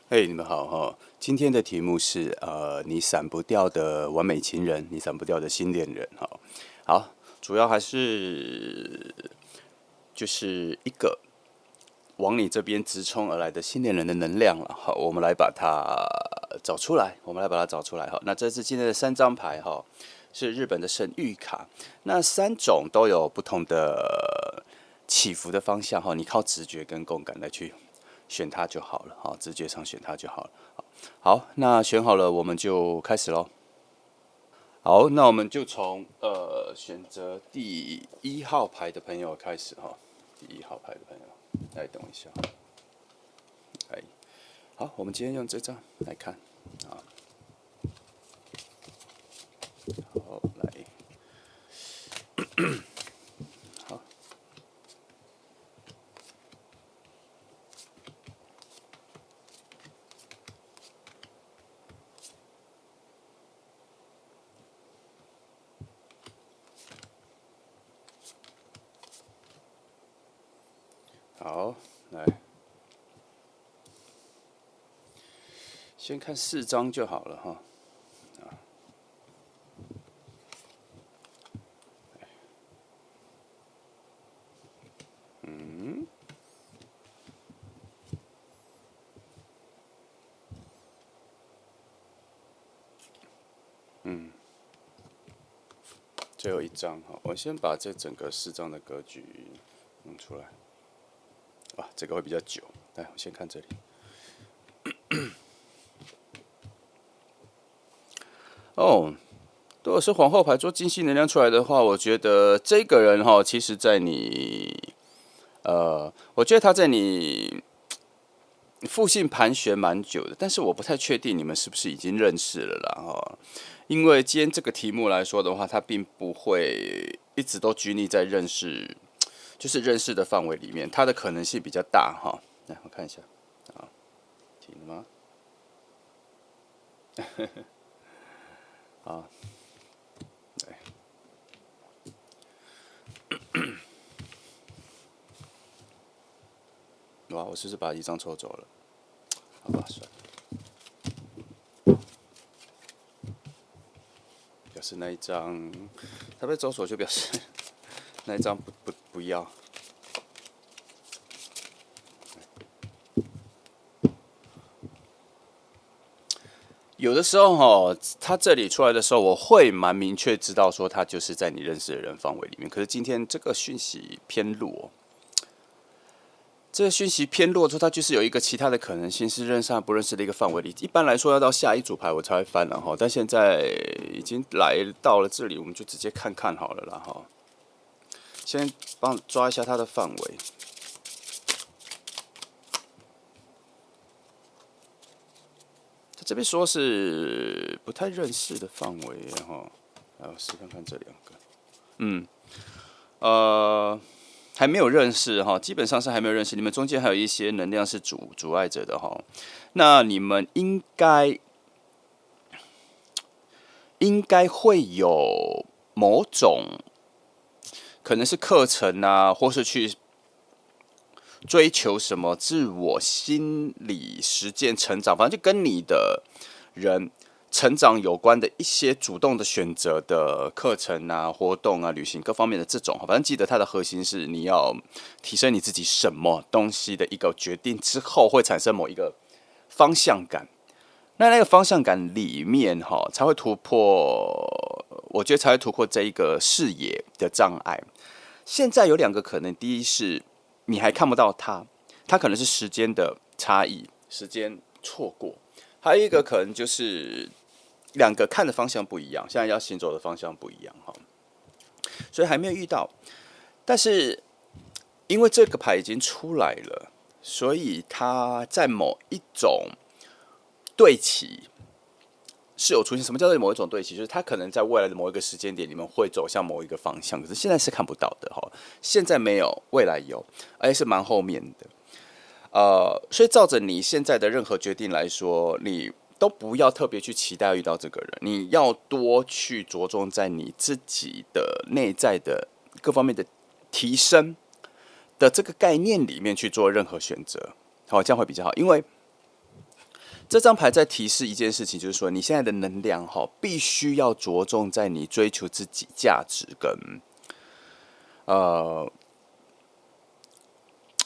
嘿，你们好哈！今天的题目是你散不掉的完美情人，你散不掉的新恋人哈。好，主要还是就是一个往你这边直冲而来的新恋人的能量了。好，我们来把它找出来，哈。那这是今天的3张牌哈，是日本的神谕卡。那3种都有不同的起伏的方向哈，你靠直觉跟共感来去选它就好了，好，直觉上选它就好了。好，那选好了，我们就开始喽。好，那我们就从选择第1号牌的朋友开始哈。第1号牌的朋友，来等我一下。哎，好，我们今天用这张来看啊。好，来，好，好，来，先看4张就好了哈。最后一张哈，我先把这整个4张的格局弄出来。哇，这个会比较久。来，我先看这里。哦，如果是皇后牌做精细能量出来的话，我觉得这个人哈，其实在你，我觉得他在你附近盘旋蛮久的，但是我不太确定你们是不是已经认识了啦哈。因为今天这个题目来说的话，它并不会一直都拘泥在认识，就是认识的范围里面，它的可能性比较大哈。来，我看一下，啊，停了吗？啊，对，哇，我是不是把一张抽走了？好吧，算了，表示那一张他被走手就表示那一张不要。有的时候哈，他这里出来的时候，我会蛮明确知道说他就是在你认识的人范围里面。可是今天这个讯息偏弱，这个讯息偏弱之后，它就是有一个其他的可能性是认识和不认识的一个范围里。一般来说要到下一组牌我才会翻了哈，但现在已经到了这里，我们就直接看看好了啦哈。先帮抓一下它的范围。他这边说是不太认识的范围哈，来我试看看这2个，呃，还没有认识哈，基本上是还没有认识。你们中间还有一些能量是阻碍着的哈，那你们应该会有某种可能是课程啊，或是去追求什么自我心理实践成长，反正就跟你的人成长有关的一些主动的选择的课程啊、活动啊、旅行各方面的这种，反正记得它的核心是你要提升你自己什么东西的一个决定之后，会产生某一个方向感。那个方向感里面哈，才会突破，我觉得才会突破这一个视野的障碍。现在有2个可能，第一是你还看不到它，它可能是时间的差异，时间错过；还有一个可能就是2个看的方向不一样，现在要行走的方向不一样哈，所以还没有遇到。但是因为这个牌已经出来了，所以它在某一种对齐是有出现。什么叫做某一种对齐？就是它可能在未来的某一个时间点，你们会走向某一个方向，可是现在是看不到的哈。现在没有，未来有，而且是蛮后面的。所以照着你现在的任何决定来说，你都不要特别去期待遇到这个人，你要多去着重在你自己的内在的各方面的提升的这个概念里面去做任何选择，好，这样会比较好，因为这张牌在提示一件事情，就是说你现在的能量必须要着重在你追求自己价值跟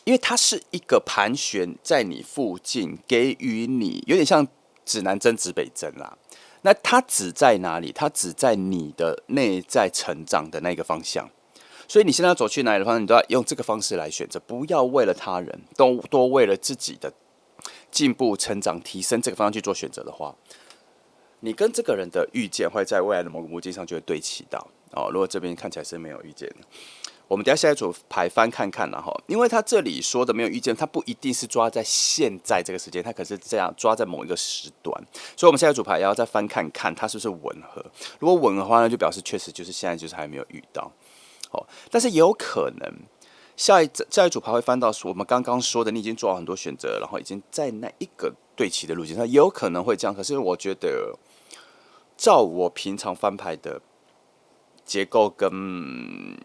因为它是一个盘旋在你附近，给予你有点像指南针指北针啦。那它指在哪里？它指在你的内在成长的那个方向。所以你现在要走去哪里的方向，你都要用这个方式来选择，不要为了他人，多为了自己的进步、成长、提升这个方向去做选择的话，你跟这个人的遇见会在未来的某个目的上就会对齐到。如果这边看起来是没有遇见的，我们等一下下一组牌翻看看啦哈，因为他这里说的没有遇见，他不一定是抓在现在这个时间，他可是这样抓在某一个时段，所以我们下一组牌要再翻看看它是不是吻合。如果吻合的话呢，就表示确实就是现在就是还没有遇到。但是也有可能下一组牌会翻到我们刚刚说的，你已经做好很多选择，然后已经在那一个对齐的路径上，也有可能会这样。可是我觉得，照我平常翻牌的结构跟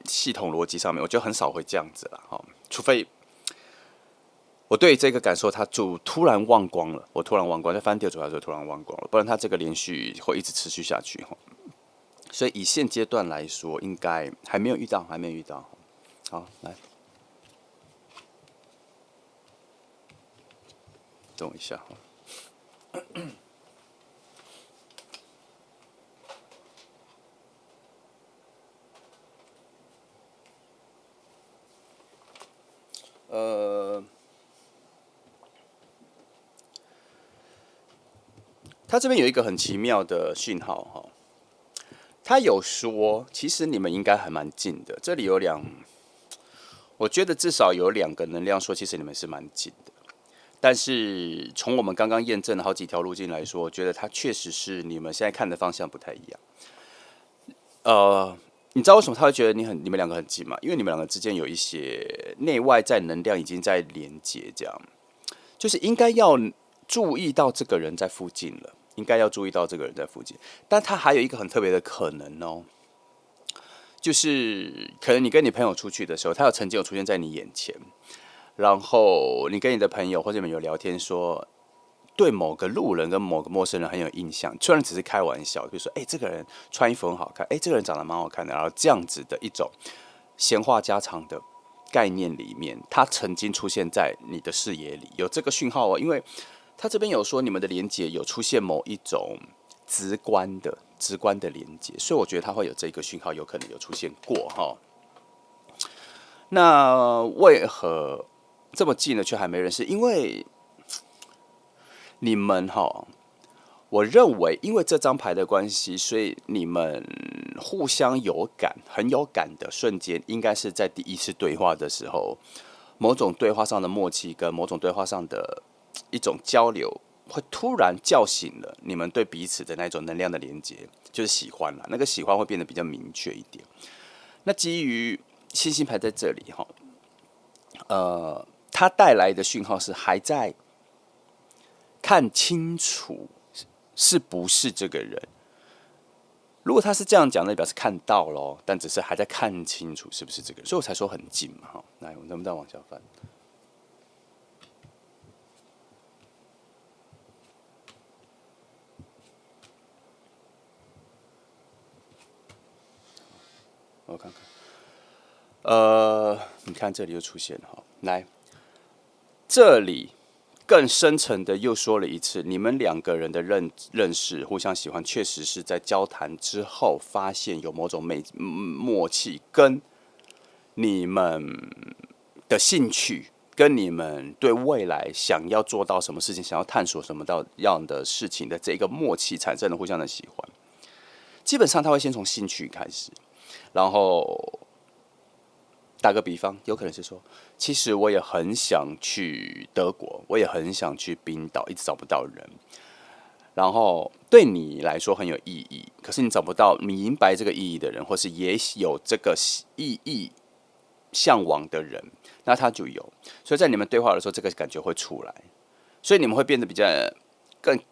系统逻辑上面，我觉得很少会这样子啦。除非我对这个感受，它就突然忘光了。我突然忘光，在翻第二组牌的时候突然忘光了，不然它这个连续会一直持续下去。所以以现阶段来说，应该还没有遇到，还没有遇到。好，来，等我一下。他这边有一个很奇妙的讯号哈，他有说，其实你们应该还蛮近的。这里有我觉得至少有2个能量说，其实你们是蛮近的。但是从我们刚刚验证了好几条路径来说，我觉得它确实是你们现在看的方向不太一样。你知道为什么他会觉得你们2个很近吗？因为你们2个之间有一些内外在能量已经在连接，这样就是应该要注意到这个人在附近了，应该要注意到这个人在附近。但他还有一个很特别的可能哦，就是可能你跟你朋友出去的时候，他曾经有出现在你眼前，然后你跟你的朋友或者你们有聊天说，对某个路人跟某个陌生人很有印象，虽然只是开玩笑，比如说，这个人穿衣服很好看，这个人长得蛮好看的，然后这样子的一种闲话家常的概念里面，他曾经出现在你的视野里，有这个讯号哦，因为他这边有说你们的连结有出现某一种直观的连接，所以我觉得他会有这个讯号，有可能有出现过哈。那为何这么近了却还没认识？因为你们我认为因为这张牌的关系，所以你们互相有感，很有感的瞬间，应该是在第一次对话的时候，某种对话上的默契跟某种对话上的一种交流，会突然叫醒了你们对彼此的那种能量的连接，就是喜欢了。那个喜欢会变得比较明确一点。那基于星星牌在这里它带来的讯号是还在看清楚是不是这个人。如果他是这样讲，那表示看到咯，但只是还在看清楚是不是这个人，所以我才说很近嘛。来，我们能不能往下翻？我看看，你看这里又出现了，来，这里更深层的又说了一次，你们2个人的认识、互相喜欢，确实是在交谈之后发现有某种默契，跟你们的兴趣，跟你们对未来想要做到什么事情、想要探索什么样的事情的这个默契产生了互相的喜欢。基本上他会先从兴趣开始，然后打个比方，有可能是说，其实我也很想去德国，我也很想去冰岛，一直找不到人。然后对你来说很有意义，可是你找不到明白这个意义的人，或是也有这个意义向往的人，那他就有。所以在你们对话的时候，这个感觉会出来，所以你们会变得比较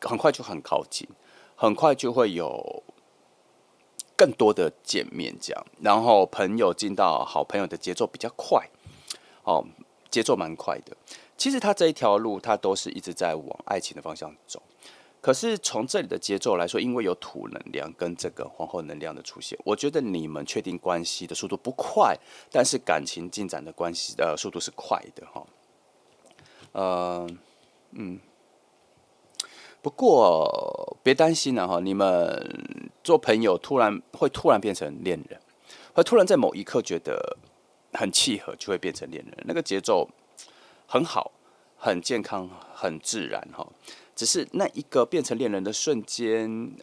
很快就很靠近，很快就会有更多的见面，这样，然后朋友进到好朋友的节奏比较快，节奏蛮快的。其实他这一条路，他都是一直在往爱情的方向走。可是从这里的节奏来说，因为有土能量跟这个皇后能量的出现，我觉得你们确定关系的速度不快，但是感情进展的速度是快的哈。呃，不过别担心了哈，你们做朋友突然变成恋人，会突然在某一刻觉得很契合，就会变成恋人。那个节奏很好，很健康，很自然哈。只是那一个变成恋人的瞬间，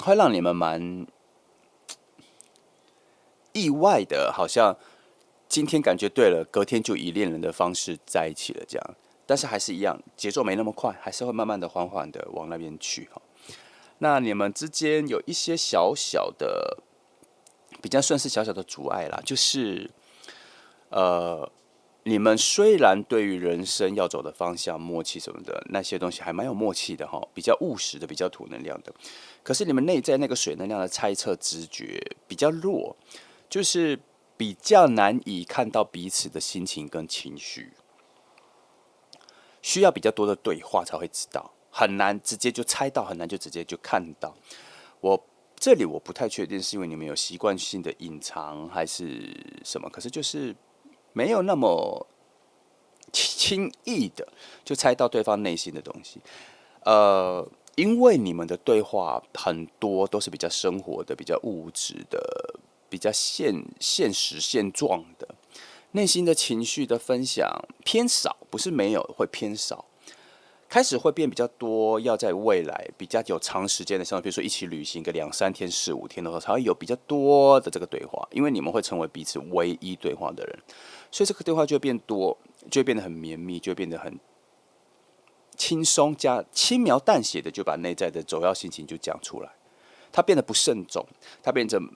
会让你们蛮意外的，好像今天感觉对了，隔天就以恋人的方式在一起了这样。但是还是一样，节奏没那么快，还是会慢慢的、缓缓的往那边去哈。那你们之间有一些小小的，比较算是小小的阻碍啦，就是呃，你们虽然对于人生要走的方向、默契什么的那些东西还蛮有默契的哈，比较务实的，比较土能量的，可是你们内在那个水能量的猜测直觉比较弱，就是比较难以看到彼此的心情跟情绪，需要比较多的对话才会知道，很难直接就猜到，很难就直接就看到。这里我不太确定是因为你们有习惯性的隐藏还是什么，可是就是没有那么轻易的就猜到对方内心的东西。因为你们的对话很多都是比较生活的、比较物质的、比较现实现状的，内心的情绪的分享偏少，不是没有，会偏少。开始会变比较多，要在未来比较有长时间的相处，比如说一起旅行个2、3天、4、5天的话，才会有比较多的这个对话，因为你们会成为彼此唯一对话的人，所以这个对话就会变多，就会变得很绵密，就会变得很轻松加轻描淡写的就把内在的首要心情就讲出来，它变得不慎重，它变成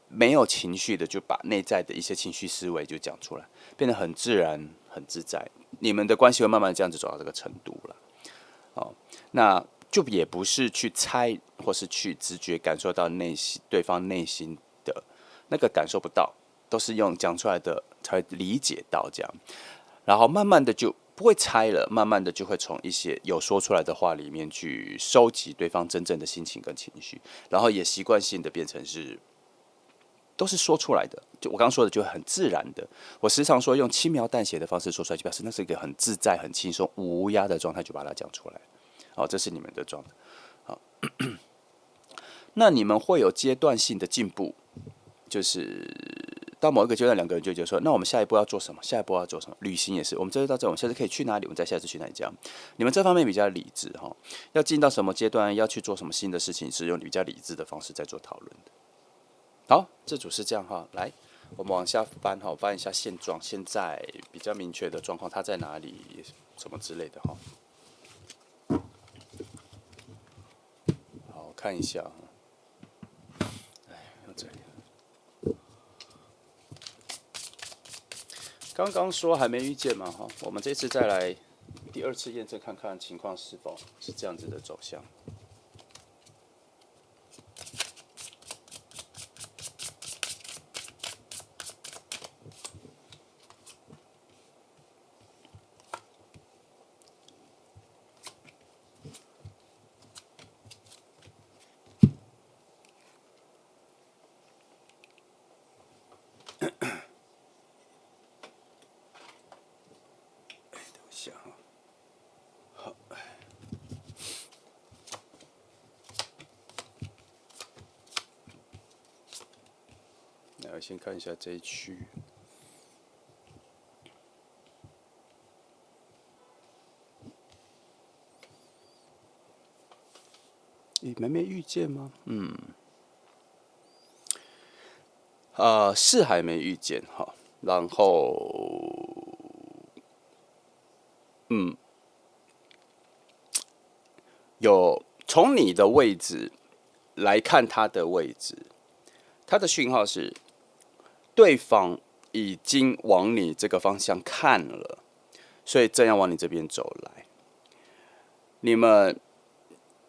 没有情绪的就把内在的一些情绪思维就讲出来，变得很自然、很自在。你们的关系会慢慢这样子走到这个程度了。哦，那就也不是去猜，或是去直觉感受到对方内心的那个感受不到，都是用讲出来的才会理解到这样，然后慢慢的就不会猜了，慢慢的就会从一些有说出来的话里面去收集对方真正的心情跟情绪，然后也习惯性的变成是都是说出来的，就我刚刚说的，就很自然的。我时常说用轻描淡写的方式说出来，就表示那是一个很自在、很轻松、无压的状态，就把它讲出来。好，这是你们的状态。好，那你们会有阶段性的进步，就是到某一个阶段，两个人就觉得说，那我们下一步要做什么？下一步要做什么？旅行也是，我们这次到这，我们下次可以去哪里？我们再下次去哪里？这样，你们这方面比较理智哈。要进到什么阶段，要去做什么新的事情，是用比较理智的方式在做讨论的。好，这组是这样哈，来，我们往下翻哈，翻一下现状，现在比较明确的状况，它在哪里，什么之类的哈。好，看一下哈，哎，用这里。刚刚说还没遇见嘛哈，我们这次再来第二次验证，看看情况是否是这样子的走向。来，先看一下这一区。你们没遇见吗？是还没遇见哈。然后，有从你的位置来看他的位置，他的讯号是对方已经往你这个方向看了，所以正要往你这边走来。你们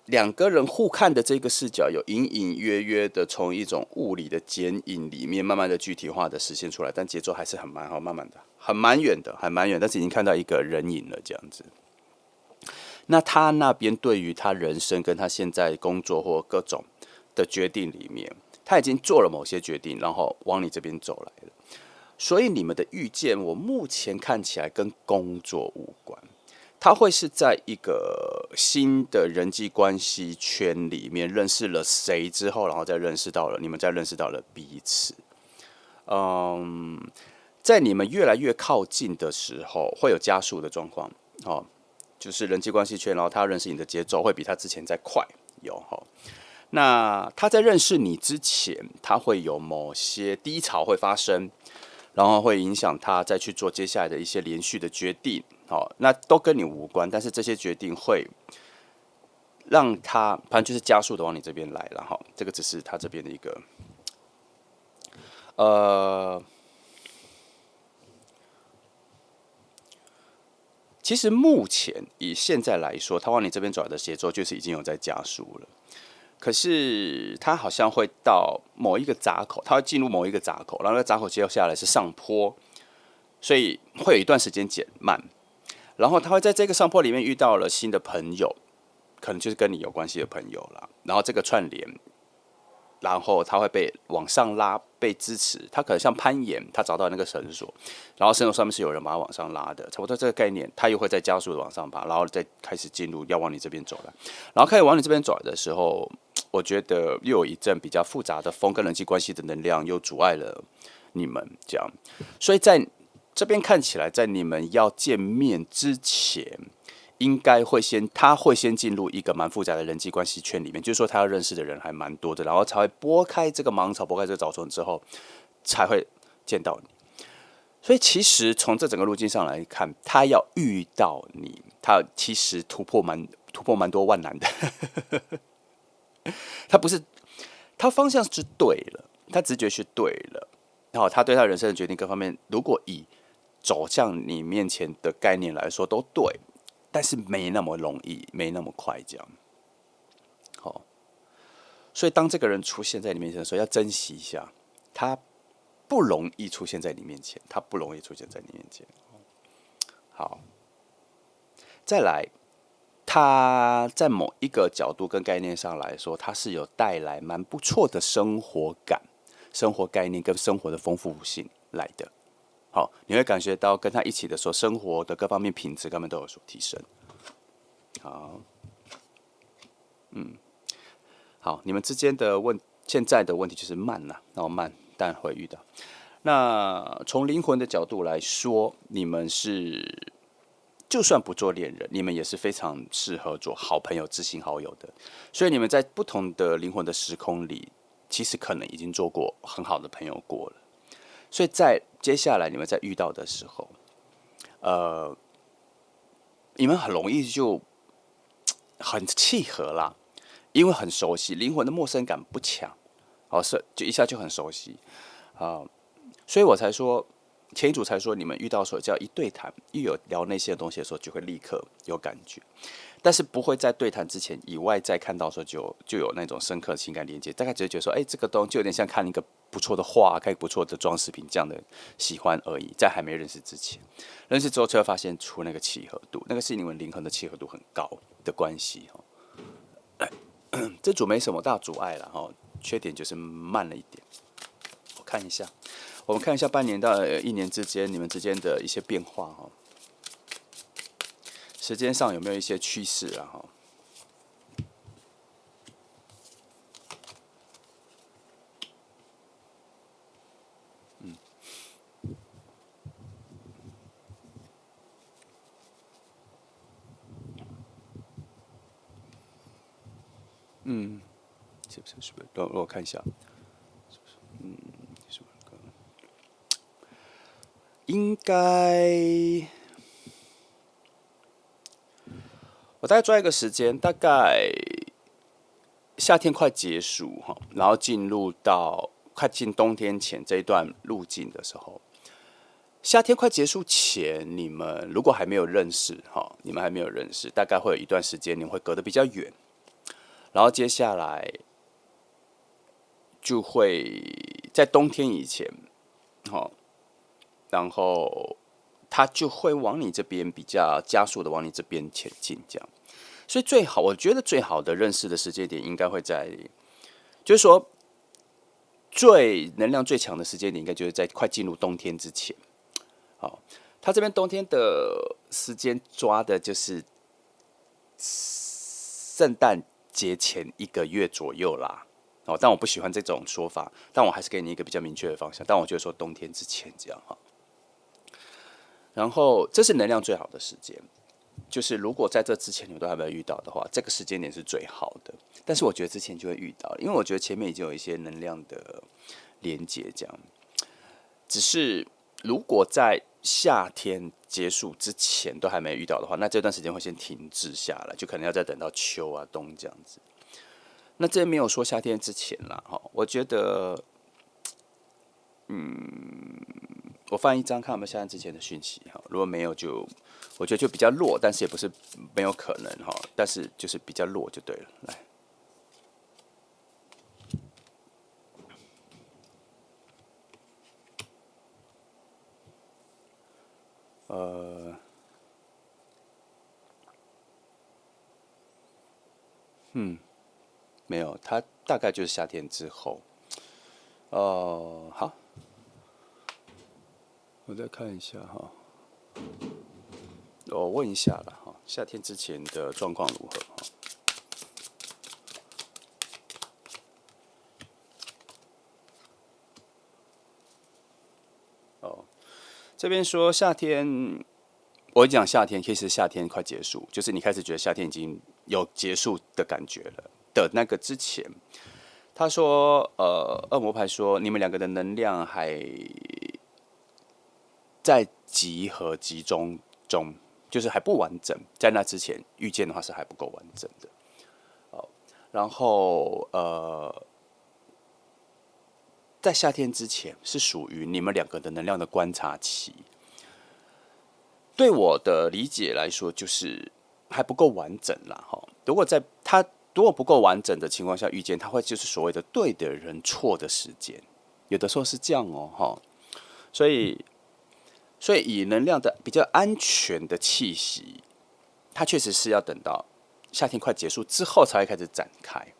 两个人互看的这个视角，有隐隐约约的从一种物理的剪影里面，慢慢的具体化的实现出来，但节奏还是很慢，慢慢的，蛮远的，还蛮远，但是已经看到一个人影了，这样子。那他那边对于他人生跟他现在工作或各种的决定里面，他已经做了某些决定，然后往你这边走来了。所以你们的遇见，我目前看起来跟工作无关，他会是在一个新的人际关系圈里面认识了谁之后，然后再认识到了你们，再认识到了彼此。在你们越来越靠近的时候，会有加速的状况，就是人际关系圈，然后他认识你的节奏会比他之前再快，那他在认识你之前，他会有某些低潮会发生，然后会影响他再去做接下来的一些连续的决定，那都跟你无关，但是这些决定会让他，反正就是加速的往你这边来了，这个只是他这边的一个，其实目前以现在来说，他往你这边转的节奏就是已经有在加速了。可是他好像会到某一个闸口，他会进入某一个闸口，然后那个闸口接下来是上坡，所以会有一段时间减慢。然后他会在这个上坡里面遇到了新的朋友，可能就是跟你有关系的朋友啦。然后这个串联，然后他会被往上拉，被支持。他可能像攀岩，他找到那个绳索，然后绳索上面是有人把它往上拉的，差不多这个概念，他又会再加速的往上爬，然后再开始进入要往你这边走了。然后开始往你这边走的时候，我觉得又有一阵比较复杂的风跟人际关系的能量又阻碍了你们，这样，所以在这边看起来，在你们要见面之前，应该会先，他会先进入一个蛮复杂的人际关系圈里面，就是说他要认识的人还蛮多的，然后才会拨开这个芒草，拨开这个草丛之后，才会见到你。所以其实从这整个路径上来看，他要遇到你，他其实突破蛮多万难的。他不是，他方向是对了，他直觉是对了，然后他对他人生的决定各方面，如果以走向你面前的概念来说都对，但是没那么容易，没那么快这样。所以当这个人出现在你面前的时候，要珍惜一下，他不容易出现在你面前，他不容易出现在你面前。好，再来，他在某一个角度跟概念上来说，他是有带来蛮不错的生活感、生活概念跟生活的丰富性来的。好，你会感觉到跟他一起的时候，生活的各方面品质根本都有所提升。好，好，你们之间的现在的问题就是慢呐，那我慢，但会遇到。那从灵魂的角度来说，你们是就算不做恋人，你们也是非常适合做好朋友、知心好友的。所以你们在不同的灵魂的时空里，其实可能已经做过很好的朋友过了。所以在接下来你们在遇到的时候，你们很容易就很契合啦，因为很熟悉，灵魂的陌生感不强，就一下就很熟悉所以我才说，前一组才说，你们遇到的时候，只要一对谈，一有聊那些东西的时候，就会立刻有感觉，但是不会在对谈之前以外再看到的时候就有那种深刻的情感连接，大概只是觉得说，这个东西就有点像看一个不错的画，看一个不错的装饰品这样的喜欢而已，在还没认识之前，认识之后就会发现出那个契合度，那个是你们灵魂的契合度很高的关系这组没什么大阻碍了缺点就是慢了一点。我看一下。我们看一下半年到1年之间你们之间的一些变化时间上有没有一些趋势是不是？让我看一下，应该我大概抓一个时间，大概夏天快结束然后进入到快进冬天前这一段路径的时候，夏天快结束前，你们如果还没有认识你们还没有认识，大概会有一段时间你们会隔得比较远。然后接下来就会在冬天以前，然后它就会往你这边比较加速的往你这边前进，这样。所以我觉得最好的认识的时间点应该会在，就是说最能量最强的时间点，应该就是在快进入冬天之前。好，它这边冬天的时间抓的就是圣诞节前1个月左右啦。但我不喜欢这种说法，但我还是给你一个比较明确的方向。但我觉得说冬天之前这样哈。然后这是能量最好的时间，就是如果在这之前你们都还没有遇到的话，这个时间点是最好的。但是我觉得之前就会遇到，因为我觉得前面已经有一些能量的连接，这样。只是如果在夏天结束之前都还没遇到的话，那这段时间会先停滞下来，就可能要再等到秋啊冬这样子。那这没有说夏天之前啦，我觉得，我翻一张看有没有夏天之前的讯息哈，如果没有就，我觉得就比较弱，但是也不是没有可能哈，但是就是比较弱就对了。来，没有，它大概就是夏天之后。好，我再看一下哈，我问一下了哈，夏天之前的状况如何哈？这边说夏天，我讲夏天，其实夏天快结束，就是你开始觉得夏天已经有结束的感觉了的那个之前，他说，恶魔牌说你们两个的能量还在集中中，就是还不完整，在那之前遇见的话是还不够完整的。然后在夏天之前是属于你们两个的能量的观察期。对我的理解来说，就是还不够完整啦。如果不够完整的情况下遇见，他会就是所谓的对的人错的时间，有的时候是这样哈。所以以能量的比较安全的气息，它确实是要等到夏天快结束之后才会开始展开。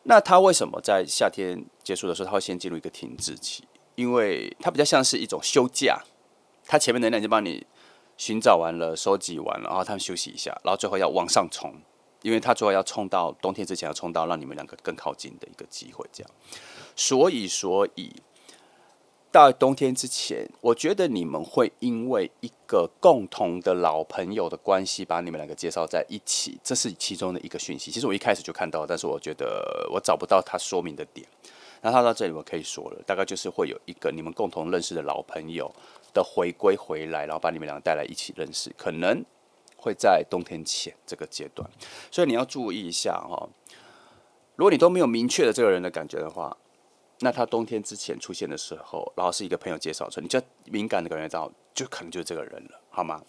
那它为什么在夏天结束的时候，它会先进入一个停滞期？因为它比较像是一种休假，它前面能量已经帮你寻找完了、收集完了，然后他们休息一下，然后最后要往上冲，因为它最后要冲到冬天之前，要冲到让你们两个更靠近的一个机会，这样。所以到冬天之前，我觉得你们会因为一个共同的老朋友的关系，把你们两个介绍在一起，这是其中的一个讯息。其实我一开始就看到，但是我觉得我找不到它说明的点。那他到这里我可以说了，大概就是会有一个你们共同认识的老朋友的回归回来，然后把你们两个带来一起认识，可能会在冬天前这个阶段。所以你要注意一下哦，如果你都没有明确的这个人的感觉的话，那他冬天之前出现的时候，然后是一个朋友介绍的，你就敏感的感觉到，就可能就是这个人了，好吗？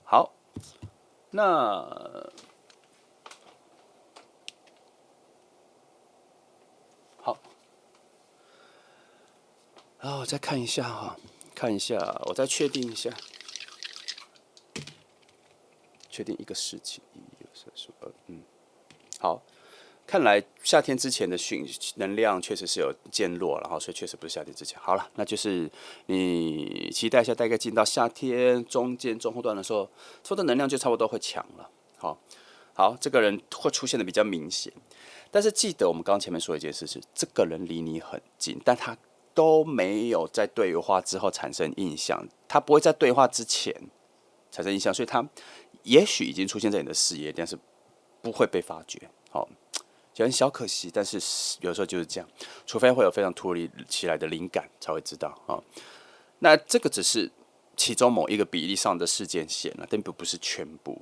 好，那好，然后我再看一下哈，我再确定一下，确定一个事情，好。看来夏天之前的能量确实是有渐弱，然后所以确实不是夏天之前。好了，那就是你期待一下，大概进到夏天中后段的时候，说的能量就差不多会强了。好，这个人会出现的比较明显，但是记得我们刚刚前面说一件事是，这个人离你很近，但他都没有在对话之后产生印象，他不会在对话之前产生印象，所以他也许已经出现在你的视野，但是不会被发觉。有点小可惜，但是有时候就是这样，除非会有非常突如其来的灵感才会知道那这个只是其中某一个比例上的事件线了，但不是全部。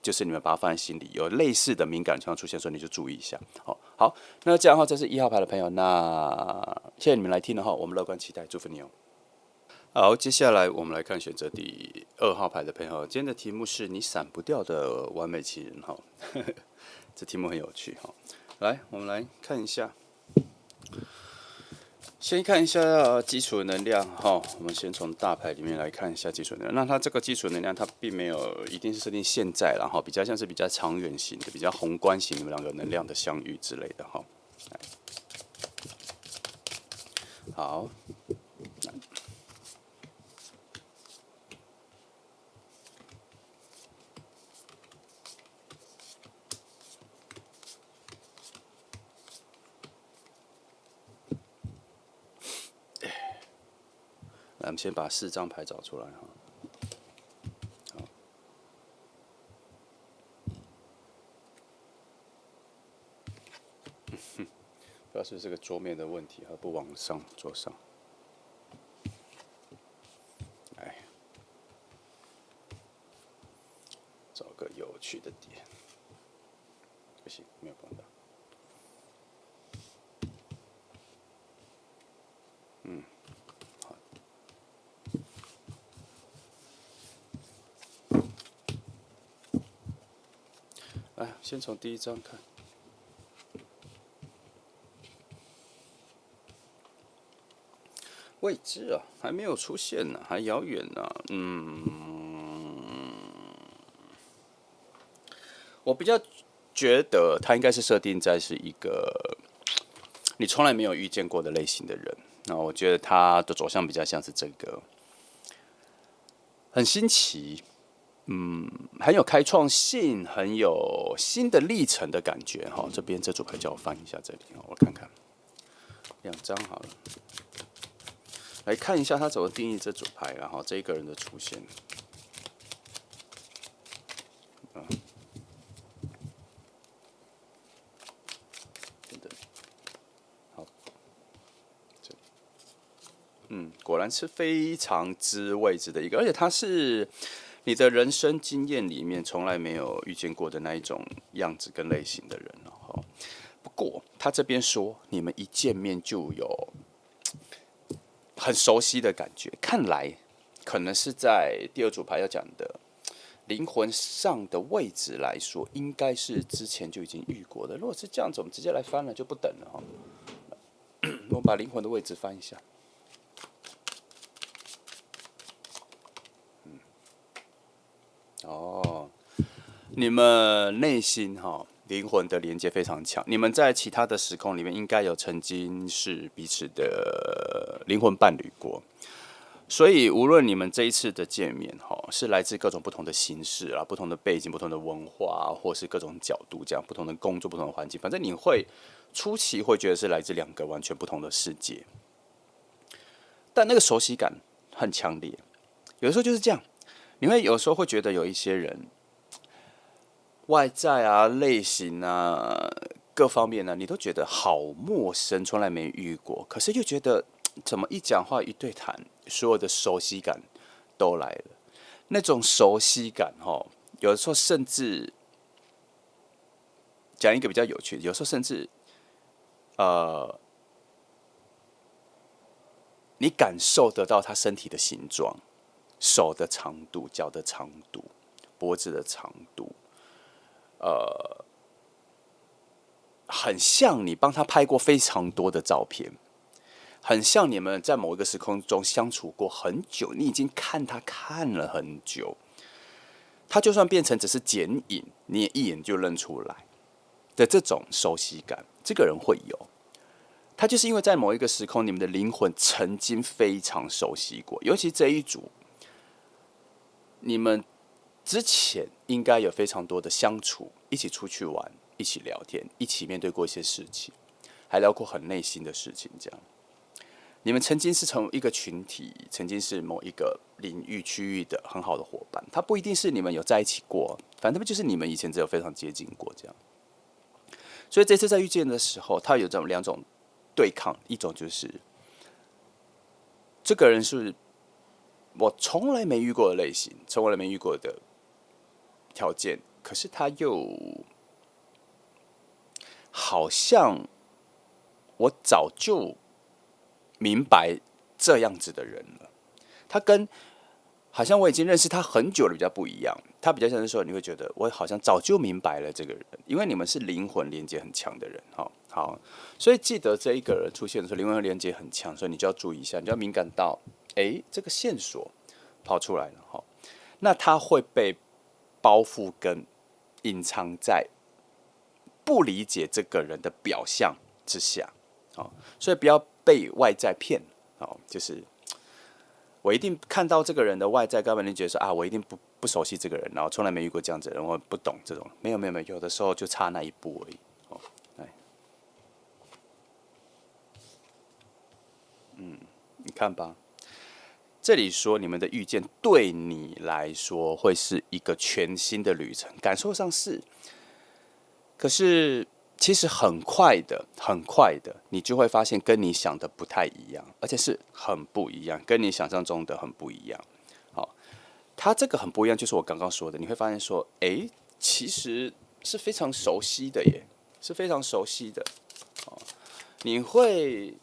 就是你们把它放在心里，有类似的敏感情况出现的时候，你就注意一下。好，那这样的话，这是1号牌的朋友，那谢谢你们来听了哈，我们乐观期待，祝福你哦。好，接下来我们来看选择第2号牌的朋友。今天的题目是你闪不掉的完美情人哈，这题目很有趣哈。来，我们来看一下，先看一下基础能量哈。我们先从大牌里面来看一下基础能量。那它这个基础能量，它并没有一定是设定现在啦哈，比较像是比较长远型的、比较宏观型，你们两个能量的相遇之类的哈。好。来，我们先把4张牌找出来哈。好，不知道是不是这个桌面的问题，它不往上桌上。来，找个有趣的点。不行，没有碰到。好。来，先从第1张看。位置啊，还没有出现呢，还遥远呢。我比较觉得他应该是设定在是一个你从来没有遇见过的类型的人。那我觉得他的走向比较像是这个，很新奇，很有开创性，很有新的历程的感觉哈。这边这组牌叫我翻一下这里，我看看，2张好了。来看一下他怎么定义这组牌，然后这一个人的出现。等等，好，这果然是非常之位置的一个，而且他是你的人生经验里面从来没有遇见过的那一种样子跟类型的人哦。不过他这边说，你们一见面就有很熟悉的感觉，看来可能是在第2组牌要讲的灵魂上的位置来说，应该是之前就已经遇过的。如果是这样子，我们直接来翻了，就不等了哈。我们把灵魂的位置翻一下。哦，你们内心哈灵魂的连接非常强，你们在其他的时空里面应该有曾经是彼此的灵魂伴侣过。所以，无论你们这一次的见面，是来自各种不同的形式啊、不同的背景、不同的文化，或是各种角度，这样不同的工作、不同的环境，反正你会初期会觉得是来自2个完全不同的世界，但那个熟悉感很强烈。有的时候就是这样，你会有时候会觉得有一些人外在啊、类型啊各方面呢，你都觉得好陌生，从来没遇过，可是又觉得怎么一讲话、一对谈，所有的熟悉感都来了。那种熟悉感，有的时候甚至讲一个比较有趣的，有时候甚至你感受得到他身体的形状、手的长度、脚的长度、脖子的长度，很像你帮他拍过非常多的照片。很像你们在某一个时空中相处过很久，你已经看他看了很久，他就算变成只是剪影，你也一眼就认出来的这种熟悉感，这个人会有。他就是因为在某一个时空，你们的灵魂曾经非常熟悉过，尤其这一组，你们之前应该有非常多的相处，一起出去玩，一起聊天，一起面对过一些事情，还聊过很内心的事情，这样。你们曾经是从一个群体，曾经是某一个领域区域的很好的伙伴，他不一定是你们有在一起过，反正就是你们以前只有非常接近过这样。所以这次在遇见的时候，他有这种2种对抗，一种就是这个人是我从来没遇过的类型，从来没遇过的条件，可是他又好像我早就明白这样子的人了，他跟好像我已经认识他很久了比较不一样，他比较像是说你会觉得我好像早就明白了这个人，因为你们是灵魂连接很强的人，好，所以记得这一个人出现的时候，灵魂连接很强，所以你就要注意一下，你就要敏感到，这个线索跑出来了，那他会被包覆跟隐藏在不理解这个人的表象之下，所以不要被外在骗，就是我一定看到这个人的外在，根本就觉得说啊，我一定不熟悉这个人，然后从来没遇过这样子的人，我不懂这种，没有，有的时候就差那一步而已，你看吧，这里说你们的遇见对你来说会是一个全新的旅程，感受上是，可是其实很快的，你就会发现跟你想的不太一样，而且是很不一样，跟你想象中的很不一样。好，它这个很不一样，就是我刚刚说的，你会发现说，其实是非常熟悉的耶，是非常熟悉的。你会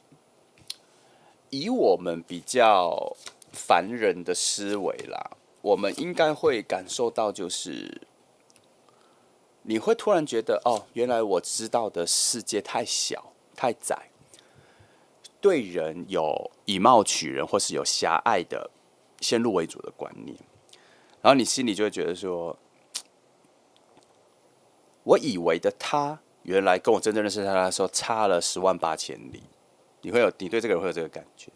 以我们比较凡人的思维啦，我们应该会感受到，就是你会突然觉得，哦，原来我知道的世界太小太窄，对人有以貌取人，或是有狭隘的先入为主的观念，然后你心里就会觉得说，我以为的他，原来跟我真正认识他的时候差了10万8千里。你对这个人会有这个感觉，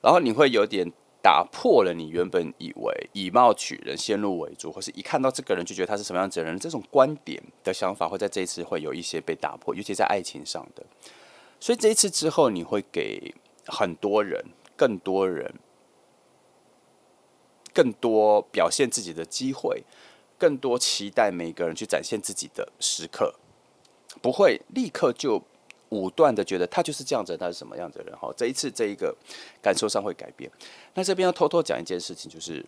然后你会有点打破了你原本以为以貌取人、先入为主，或是一看到这个人就觉得他是什么样子的人，这种观点的想法会在这一次会有一些被打破，尤其在爱情上的。所以这一次之后，你会给很多人、更多人、更多表现自己的机会，更多期待每个人去展现自己的时刻，不会立刻就武断的觉得他就是这样子，他是什么样子的人。这一次这一个感受上会改变。那这边要偷偷讲一件事情，就是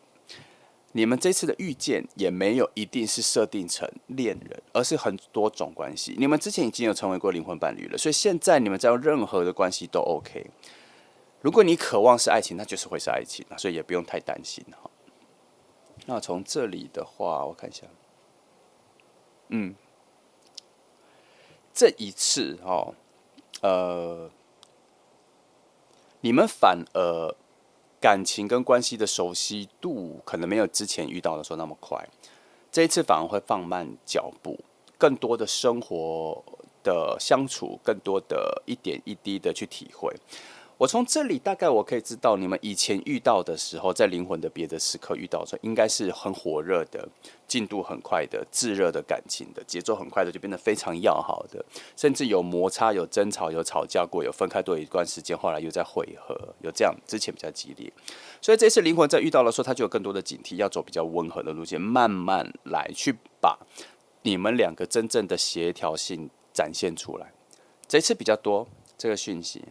你们这次的遇见也没有一定是设定成恋人，而是很多种关系。你们之前已经有成为过灵魂伴侣了，所以现在你们在任何的关系都 OK。如果你渴望是爱情，那就是会是爱情，所以也不用太担心。那从这里的话，我看一下，这一次你们反而感情跟关系的熟悉度可能没有之前遇到的时候那么快，这一次反而会放慢脚步，更多的生活的相处，更多的一点一滴的去体会。我从这里大概我可以知道，你们以前遇到的时候，在灵魂的别的时刻遇到的时候，应该是很火热的、进度很快的、炙热的感情的，节奏很快的，就变得非常要好的，甚至有摩擦、有争吵、有吵架过、有分开多一段时间，后来又再会合，有这样之前比较激烈。所以这次灵魂在遇到的时候，他就有更多的警惕，要走比较温和的路线，慢慢来去把你们两个真正的协调性展现出来。这一次比较多这个讯息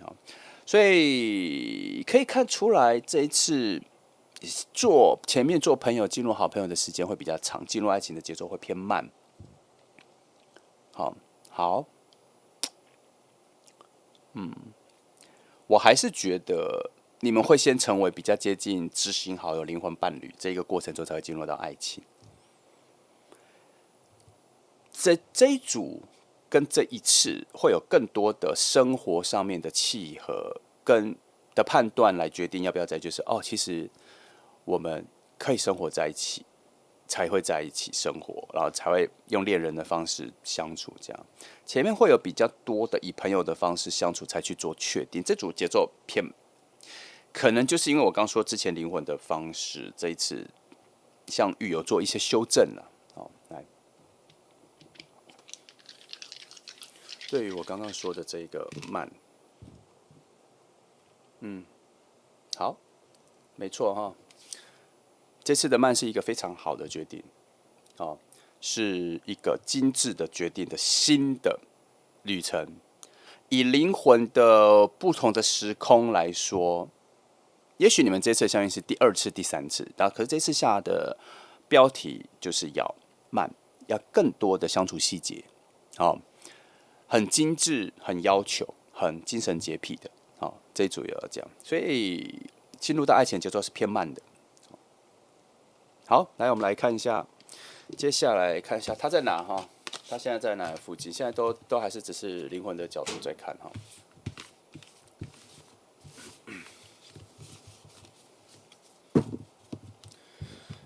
所以可以看出来，这一次前面做朋友进入好朋友的时间会比较长，进入爱情的节奏会偏慢。好，我还是觉得你们会先成为比较接近知心好友、灵魂伴侣这一个过程之后，才会进入到爱情。这一组跟这一次会有更多的生活上面的契合跟的判断来决定要不要在，就是其实我们可以生活在一起，才会在一起生活，然后才会用恋人的方式相处。这样前面会有比较多的以朋友的方式相处，才去做确定。这组节奏偏，可能就是因为我刚说之前灵魂的方式，这一次相遇有做一些修正了。来。对于我刚刚说的这个慢，好，没错这次的慢是一个非常好的决定，是一个精致的决定的新的旅程。以灵魂的不同的时空来说，也许你们这次相遇是第二次、第三次，可是这次下的标题就是要慢，要更多的相处细节，很精致、很要求、很精神洁癖的，这一组也要这样。所以进入到爱情节奏是偏慢的。好，来我们来看一下，接下来看一下他在哪哈？他现在在哪附近？现在都还是只是灵魂的角度在看哈。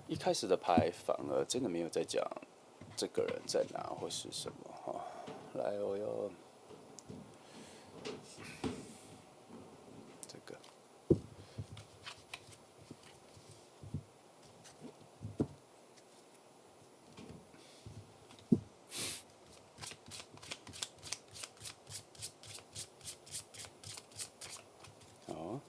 一开始的牌反而真的没有在讲这个人在哪或是什么哈。来，我要这个。好。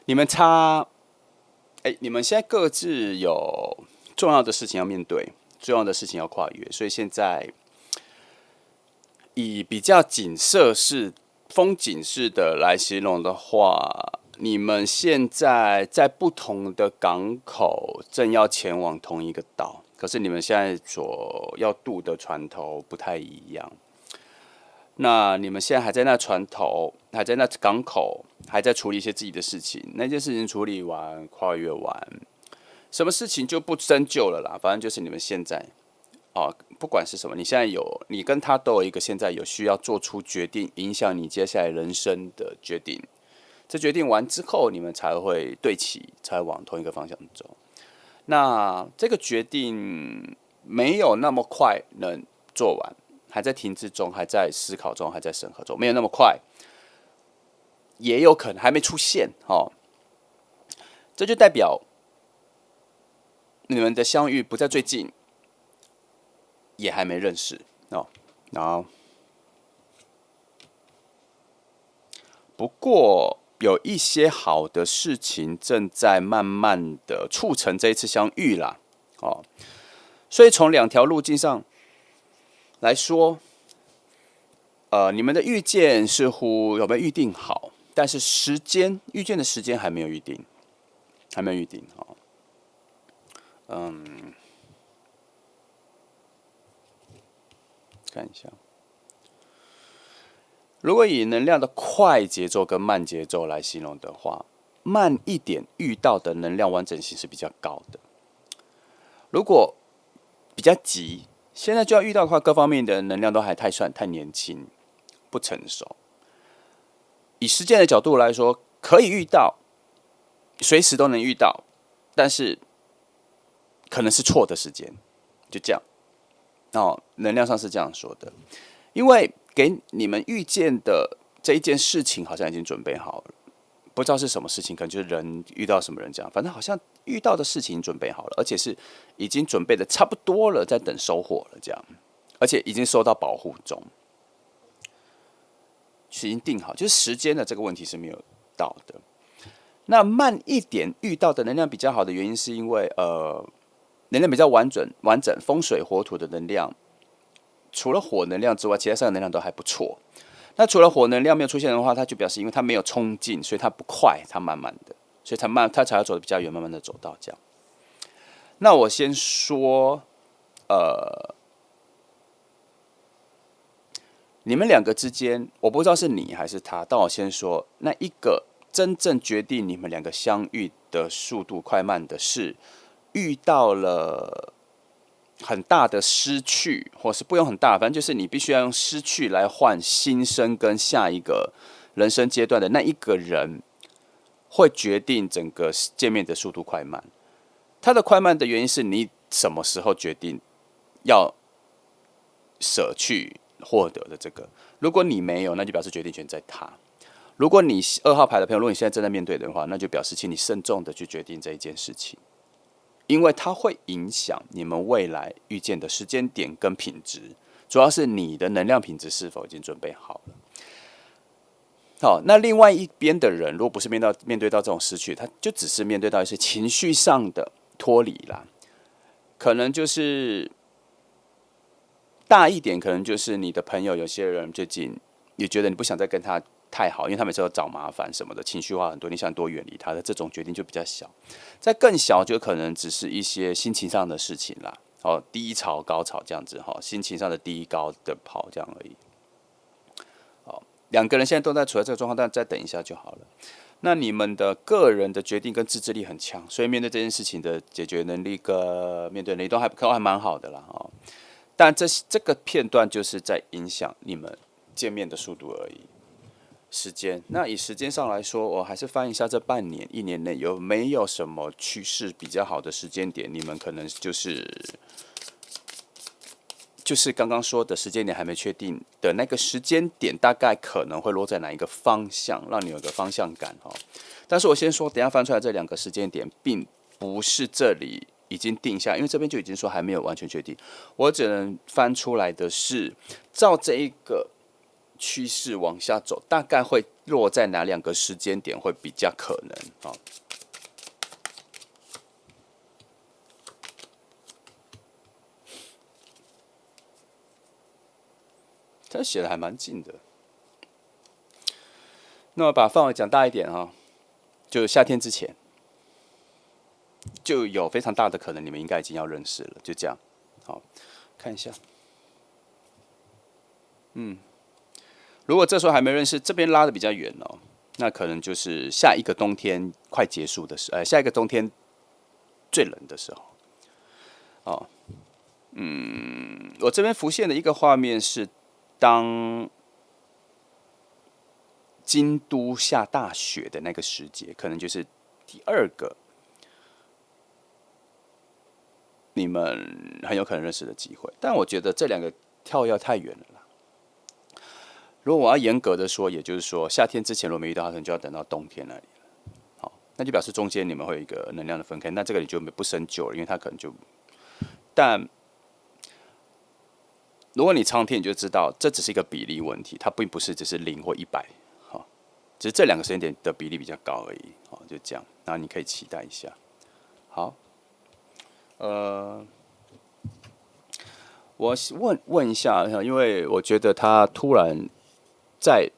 你们差，你们现在各自有重要的事情要面对，重要的事情要跨越，所以现在以比较景色式、风景式的来形容的话，你们现在在不同的港口，正要前往同一个岛，可是你们现在所要渡的船头不太一样。那你们现在还在那船头，还在那港口，还在处理一些自己的事情。那件事情处理完，跨越完，什么事情就不深究了啦。反正就是你们现在，不管是什么，你现在你跟他都有一个现在有需要做出决定，影响你接下来人生的决定。这决定完之后，你们才会对齐，才往同一个方向走。那这个决定没有那么快能做完。还在停滞中，还在思考中，还在审核中，没有那么快，也有可能还没出现哦。这就代表你们的相遇不在最近，也还没认识哦。然后，不过有一些好的事情正在慢慢的促成这一次相遇啦，哦。所以从两条路径上来说，你们的遇见似乎有没有预定好？但是遇见的时间还没有预定，还没有预定哦。看一下，如果以能量的快节奏跟慢节奏来形容的话，慢一点遇到的能量完整性是比较高的。如果比较急，现在就要遇到的话，各方面的能量都还太年轻，不成熟。以实践的角度来说，可以遇到，随时都能遇到，但是可能是错的时间，就这样。能量上是这样说的，因为给你们遇见的这一件事情，好像已经准备好了，不知道是什么事情，可能就是人遇到什么人这样，反正好像遇到的事情准备好了，而且是已经准备的差不多了，在等收获了这样，而且已经受到保护中。已经定好，就是时间的这个问题是没有到的。那慢一点遇到的能量比较好的原因，是因为能量比较完整，风水火土的能量，除了火能量之外，其他三个能量都还不错。那除了火能量没有出现的话，它就表示因为它没有冲劲，所以它不快，它慢慢的，所以它才要走得比较远，慢慢的走到这样。那我先说，你们两个之间，我不知道是你还是他，但我先说，那一个真正决定你们两个相遇的速度快慢的是，遇到了很大的失去，或是不用很大，反正就是你必须要用失去来换新生跟下一个人生阶段的那一个人，会决定整个见面的速度快慢。它的快慢的原因是你什么时候决定要舍去获得的这个。如果你没有，那就表示决定权在他。如果你2号牌的朋友，如果你现在正在面对的话，那就表示请你慎重的去决定这一件事情，因为它会影响你们未来遇见的时间点跟品质，主要是你的能量品质是否已经准备好了。好，那另外一边的人，如果不是面对到这种失去，他就只是面对到一些情绪上的脱离啦，可能就是大一点，可能就是你的朋友，有些人最近也觉得你不想再跟他太好，因为他每次都找麻烦什么的，情绪化很多，你想多远离他的这种决定就比较小。再更小，就可能只是一些心情上的事情啦，哦，低潮高潮这样子哈，心情上的低高的跑这样而已。两个人现在都在处在这个状况，但再等一下就好了。那你们的个人的决定跟自制力很强，所以面对这件事情的解决能力跟面对能力都还蛮好的啦哦。但这个片段就是在影响你们见面的速度而已。时间，那以时间上来说，我还是翻一下这半年、1年内有没有什么趋势比较好的时间点，你们可能就是刚刚说的时间点还没确定的那个时间点，大概可能会落在哪一个方向，让你有个方向感哈。但是我先说，等一下翻出来这2个时间点，并不是这里已经定下，因为这边就已经说还没有完全确定。我只能翻出来的是，照这一个趋势往下走，大概会落在哪2个时间点会比较可能啊？他写的还蛮近的。那么把范围讲大一点哈，就夏天之前，就有非常大的可能你们应该已经要认识了，就这样。好，看一下，如果这时候还没认识，这边拉的比较远哦，那可能就是下一个冬天快结束的时候，下一个冬天最冷的时候。哦，我这边浮现的一个画面是，当京都下大雪的那个时节，可能就是第2个你们很有可能认识的机会。但我觉得这2个跳跃太远了啦。如果我要严格的说，也就是说夏天之前如果没遇到他，可能就要等到冬天那里了。好，那就表示中间你们会有一个能量的分开，那这个你就不深究了，因为他可能就，但如果你常听，你就知道这只是一个比例问题，它并不是只是0或100，好，只是这2个时间点的比例比较高而已。好，就这样，然后你可以期待一下。好，我问一下，因为我觉得他突然在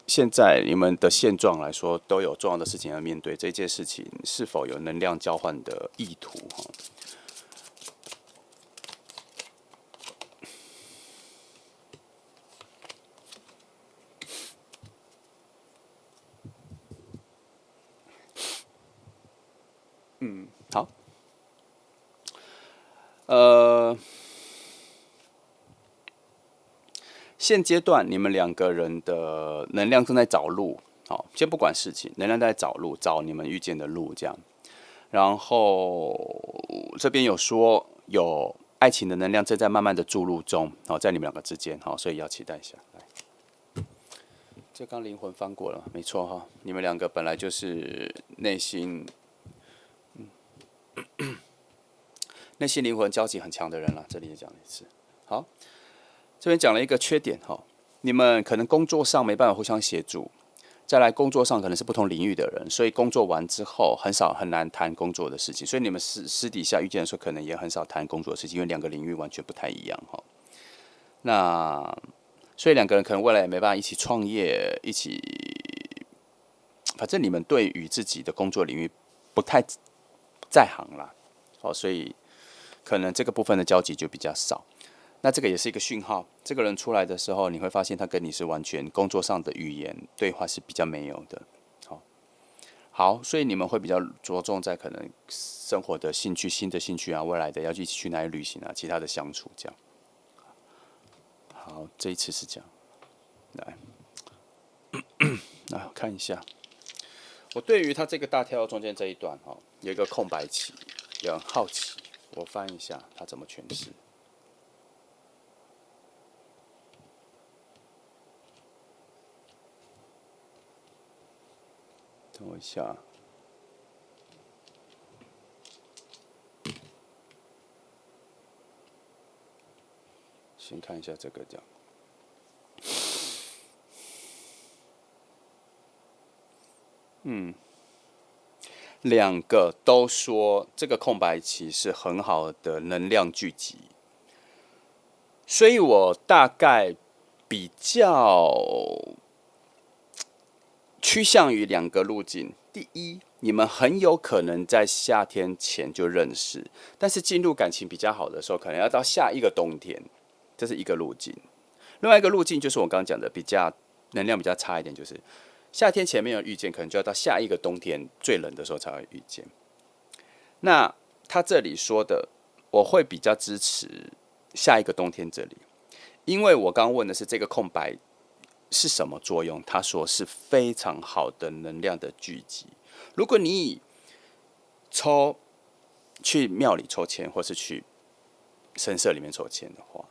现在你们的现状来说，都有重要的事情要面对，这件事情是否有能量交换的意图？哈，好，现阶段你们2个人的能量正在找路，好，先不管事情，能量在找路，找你们遇见的路，这样。然后这边有说有爱情的能量正在慢慢的注入中，好，在你们2个之间，好，所以要期待一下。来，这刚灵魂翻过了，没错哈，你们2个本来就是内心灵魂交集很强的人了，这里也讲了一次。好，这边讲了一个缺点哈，你们可能工作上没办法互相协助，再来工作上可能是不同领域的人，所以工作完之后很难谈工作的事情，所以你们私底下遇见的时候，可能也很少谈工作的事情，因为2个领域完全不太一样哈。那所以2个人可能未来也没办法一起创业，一起，反正你们对于自己的工作领域不太在行啦，哦，所以可能这个部分的交集就比较少。那这个也是一个讯号，这个人出来的时候，你会发现他跟你是完全工作上的语言对话是比较没有的。好，所以你们会比较着重在可能生活的兴趣、新的兴趣啊，未来的要一起去哪里旅行啊，其他的相处这样。好，这一次是这样。来，来看一下，我对于他这个大跳中间这一段哈，有一个空白期，也很好奇，我翻一下他怎么诠释。等我一下，先看一下这个这样。两个都说这个空白期是很好的能量聚集，所以我大概比较趋向于两个路径。第一，你们很有可能在夏天前就认识，但是进入感情比较好的时候，可能要到下一个冬天，这是一个路径。另外一个路径就是我刚刚讲的，比较能量比较差一点，就是夏天前面有遇见，可能就要到下一个冬天最冷的时候才会遇见。那他这里说的，我会比较支持下一个冬天这里，因为我刚刚问的是这个空白是什么作用？他说是非常好的能量的聚集。如果你以去庙里抽签，或是去神社里面抽签的话，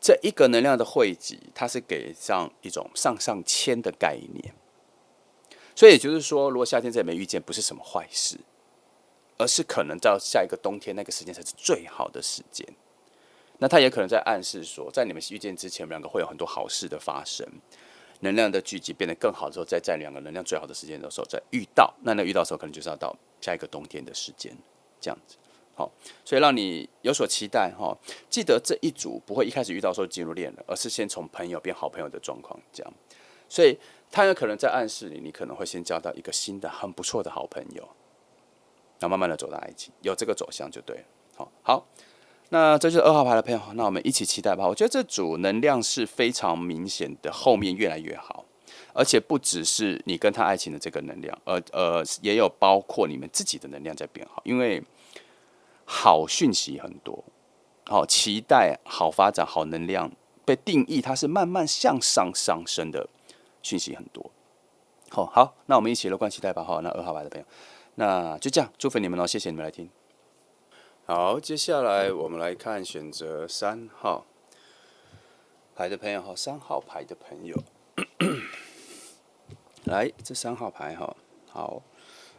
这一个能量的汇集，它是给上一种上上签的概念。所以也就是说，如果夏天这里没遇见，不是什么坏事，而是可能到下一个冬天那个时间才是最好的时间。那他也可能在暗示说，在你们遇见之前，我们两个会有很多好事的发生，能量的聚集变得更好之后，再在两个能量最好的时间的时候再遇到。那遇到的时候，可能就是要到下一个冬天的时间，这样子。好，所以让你有所期待哈。记得这一组不会一开始遇到的时候进入恋人，而是先从朋友变好朋友的状况这样。所以他有可能在暗示你，你可能会先交到一个新的很不错的好朋友，然后慢慢的走到爱情，有这个走向就对了。好，那这就是2号牌的朋友，那我们一起期待吧。我觉得这组能量是非常明显的，后面越来越好，而且不只是你跟他爱情的这个能量，也有包括你们自己的能量在变好，因为好讯息很多，好期待、好发展、好能量被定义，它是慢慢向上上升的讯息很多。好，那我们一起乐观期待吧。好，那2号牌的朋友，那就这样，祝福你们喽，谢谢你们来听。好，接下来我们来看选择3号牌的朋友，3号牌的朋友，来，这3号牌哈，好，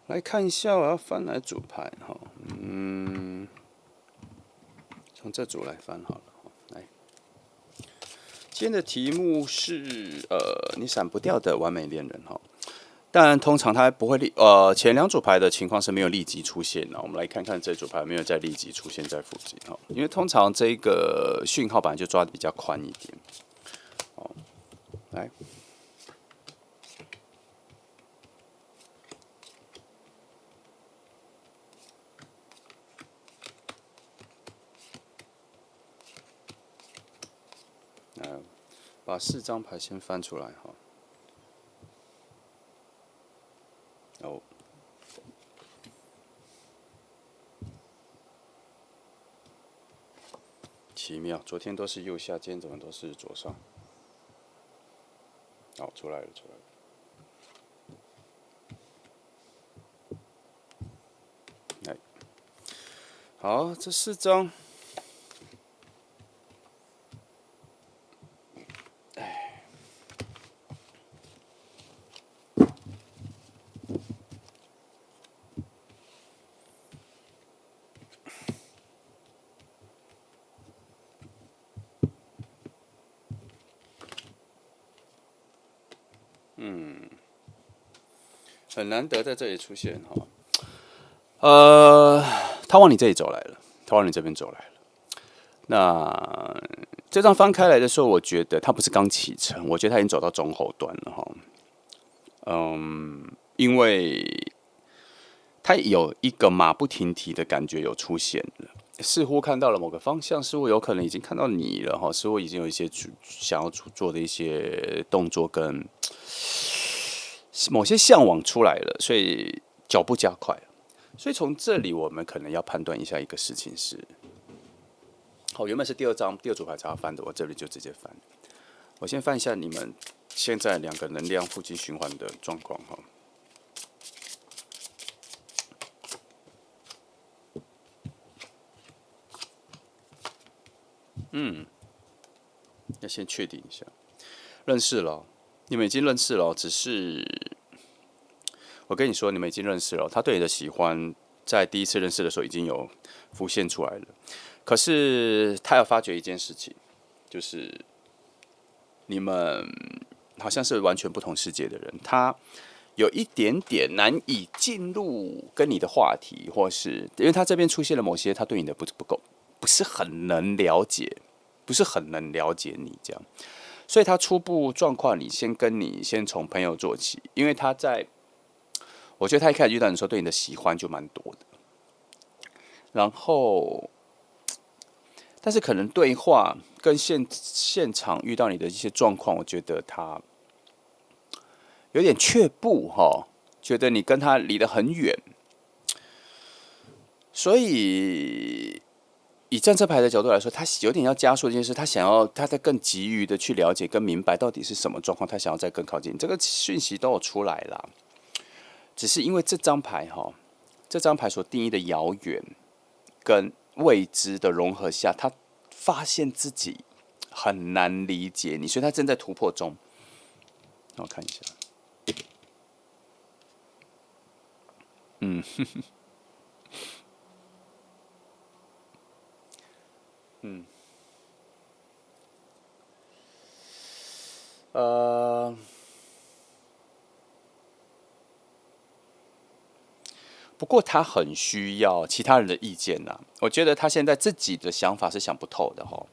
来看一下，我要翻哪组牌哈，从这组来翻好了，来，今天的题目是你闪不掉的完美恋人哈。但通常它不会前2组牌的情况是没有立即出现的。我们来看看这组牌有没有在立即出现在附近哈，因为通常这个讯号本来就抓的比较宽一点。哦，来，把4张牌先翻出来哈。哦，奇妙，昨天都是右下，今天怎么都是左上？好，出来了。来，好，这4张。很难得在这里出现哈。他往你这里走来了，他往你这边走来了。那这张翻开来的时候，我觉得他不是刚启程，我觉得他已经走到中后段了哈。因为他有一个马不停蹄的感觉有出现了，似乎看到了某个方向，似乎有可能已经看到你了哈，似乎已经有一些想要做的一些动作跟某些向往出来了，所以脚步加快了。所以从这里我们可能要判断一下一个事情是，好，原本是第二组牌才要翻的，我这里就直接翻。我先翻一下你们现在2个能量附近循环的状况哈。要先确定一下，认识了，你们已经认识了，只是我跟你说，你们已经认识了，他对你的喜欢在第一次认识的时候已经有浮现出来了。可是他要发觉一件事情，就是你们好像是完全不同世界的人，他有一点点难以进入跟你的话题，或是因为他这边出现了某些他对你的不够，不是很能了解，不是很能了解你这样，所以他初步状况，你先从朋友做起，因为我觉得他一开始遇到你的时候，对你的喜欢就蛮多的，然后但是可能对话跟现场遇到你的一些状况，我觉得他有点却步哈，觉得你跟他离得很远，所以以战车牌的角度来说，他有点要加速这件事，他在更急于的去了解跟明白到底是什么状况，他想要再更靠近，这个讯息都有出来啦。只是因为这张牌所定义的遥远跟未知的融合下，他发现自己很难理解你，所以他正在突破中。让我看一下，呃，不过他很需要其他人的意见呐、我觉得他现在自己的想法是想不透的哈，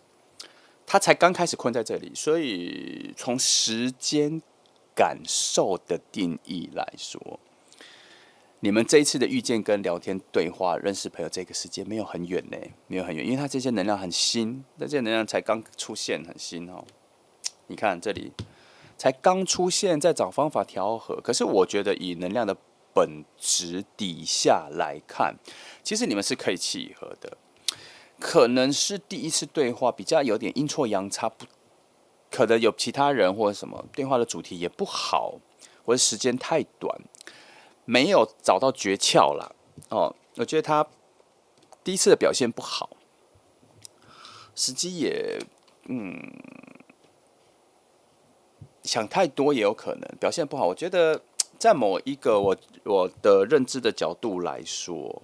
他才刚开始困在这里，所以从时间感受的定义来说，你们这一次的遇见跟聊天对话、认识朋友这个时间没有很远呢，没有很远，因为他这些能量很新，这些能量才刚出现，很新哦。你看这里才刚出现，在找方法调和。可是我觉得以能量的本质底下来看，其实你们是可以契合的。可能是第一次对话比较有点阴错阳差，可能有其他人或者什么对话的主题也不好，或者时间太短，没有找到诀窍啦。哦，我觉得他第一次的表现不好，时机也想太多也有可能表现不好。我觉得在某一个我的认知的角度来说，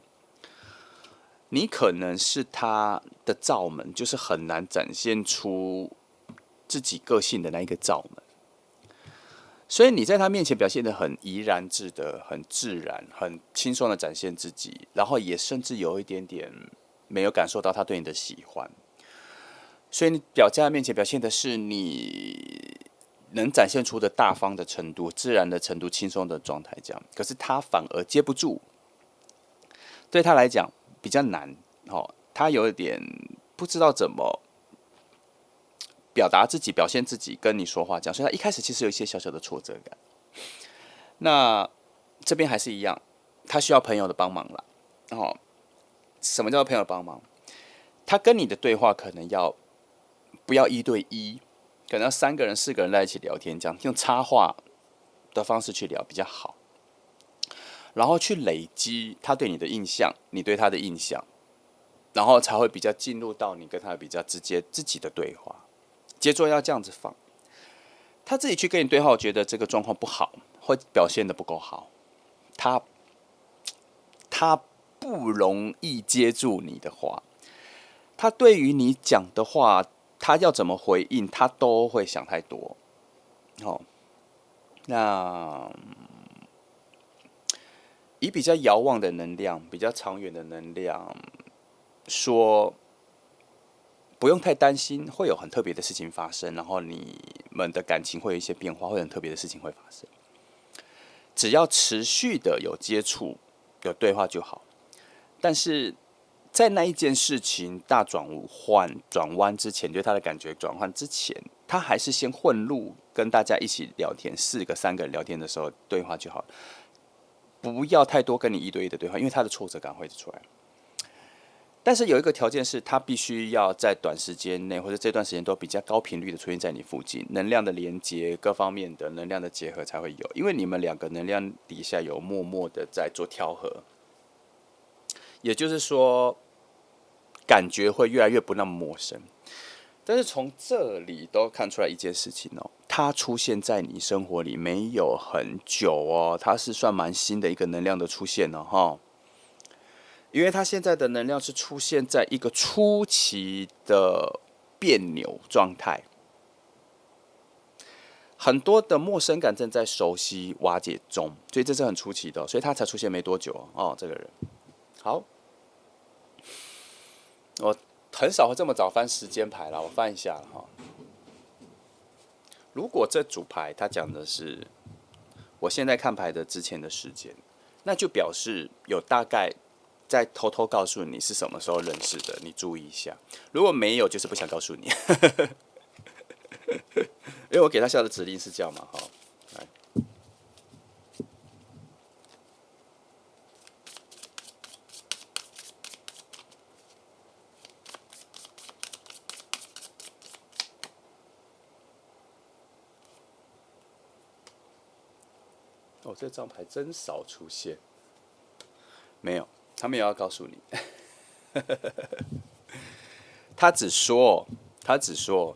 你可能是他的罩门，就是很难展现出自己个性的那一个罩门。所以你在他面前表现得很怡然自得、很自然、很轻松的展现自己，然后也甚至有一点点没有感受到他对你的喜欢。所以你在他面前表现的是你能展现出的大方的程度、自然的程度、轻松的状态，这样。可是他反而接不住，对他来讲比较难。他有一点不知道怎么表达自己、表现自己，跟你说话这样，所以他一开始其实有一些小小的挫折感。那这边还是一样，他需要朋友的帮忙啦。什么叫做朋友的帮忙？他跟你的对话可能不要1对1，可能要3个人、4个人在一起聊天，这样用插话的方式去聊比较好。然后去累积他对你的印象，你对他的印象，然后才会比较进入到你跟他比较直接自己的对话。节奏要这样子放，他自己去跟你对话，我觉得这个状况不好，会表现的不够好。他他不容易接住你的话，他对于你讲的话，他要怎么回应，他都会想太多。那以比较遥望的能量、比较长远的能量说，不用太担心，会有很特别的事情发生，然后你们的感情会有一些变化，会有很特别的事情会发生。只要持续的有接触、有对话就好。但是在那一件事情大转弯之前，对他的感觉转换之前，他还是先混入跟大家一起聊天，3个人聊天的时候对话就好，不要太多跟你1对1的对话，因为他的挫折感会出来。但是有一个条件是，他必须要在短时间内或者这段时间都比较高频率的出现在你附近，能量的连接各方面的能量的结合才会有，因为你们2个能量底下有默默的在做调和，也就是说，感觉会越来越不那么陌生。但是从这里都看出来一件事情哦，它出现在你生活里没有很久哦，它是算蛮新的一个能量的出现了哈。因为它现在的能量是出现在一个初期的别扭状态，很多的陌生感正在熟悉瓦解中，所以这是很初期的，所以它才出现没多久哦。这个人，好，我很少会这么早翻时间牌了，我翻一下哈。如果这组牌它讲的是我现在看牌的之前的时间，那就表示有大概在偷偷告诉你是什么时候认识的，你注意一下。如果没有，就是不想告诉你，因为我给他下的指令是这样嘛，哈，来，哦，这张牌真少出现，没有，他没有要告诉你，他只说，他只说，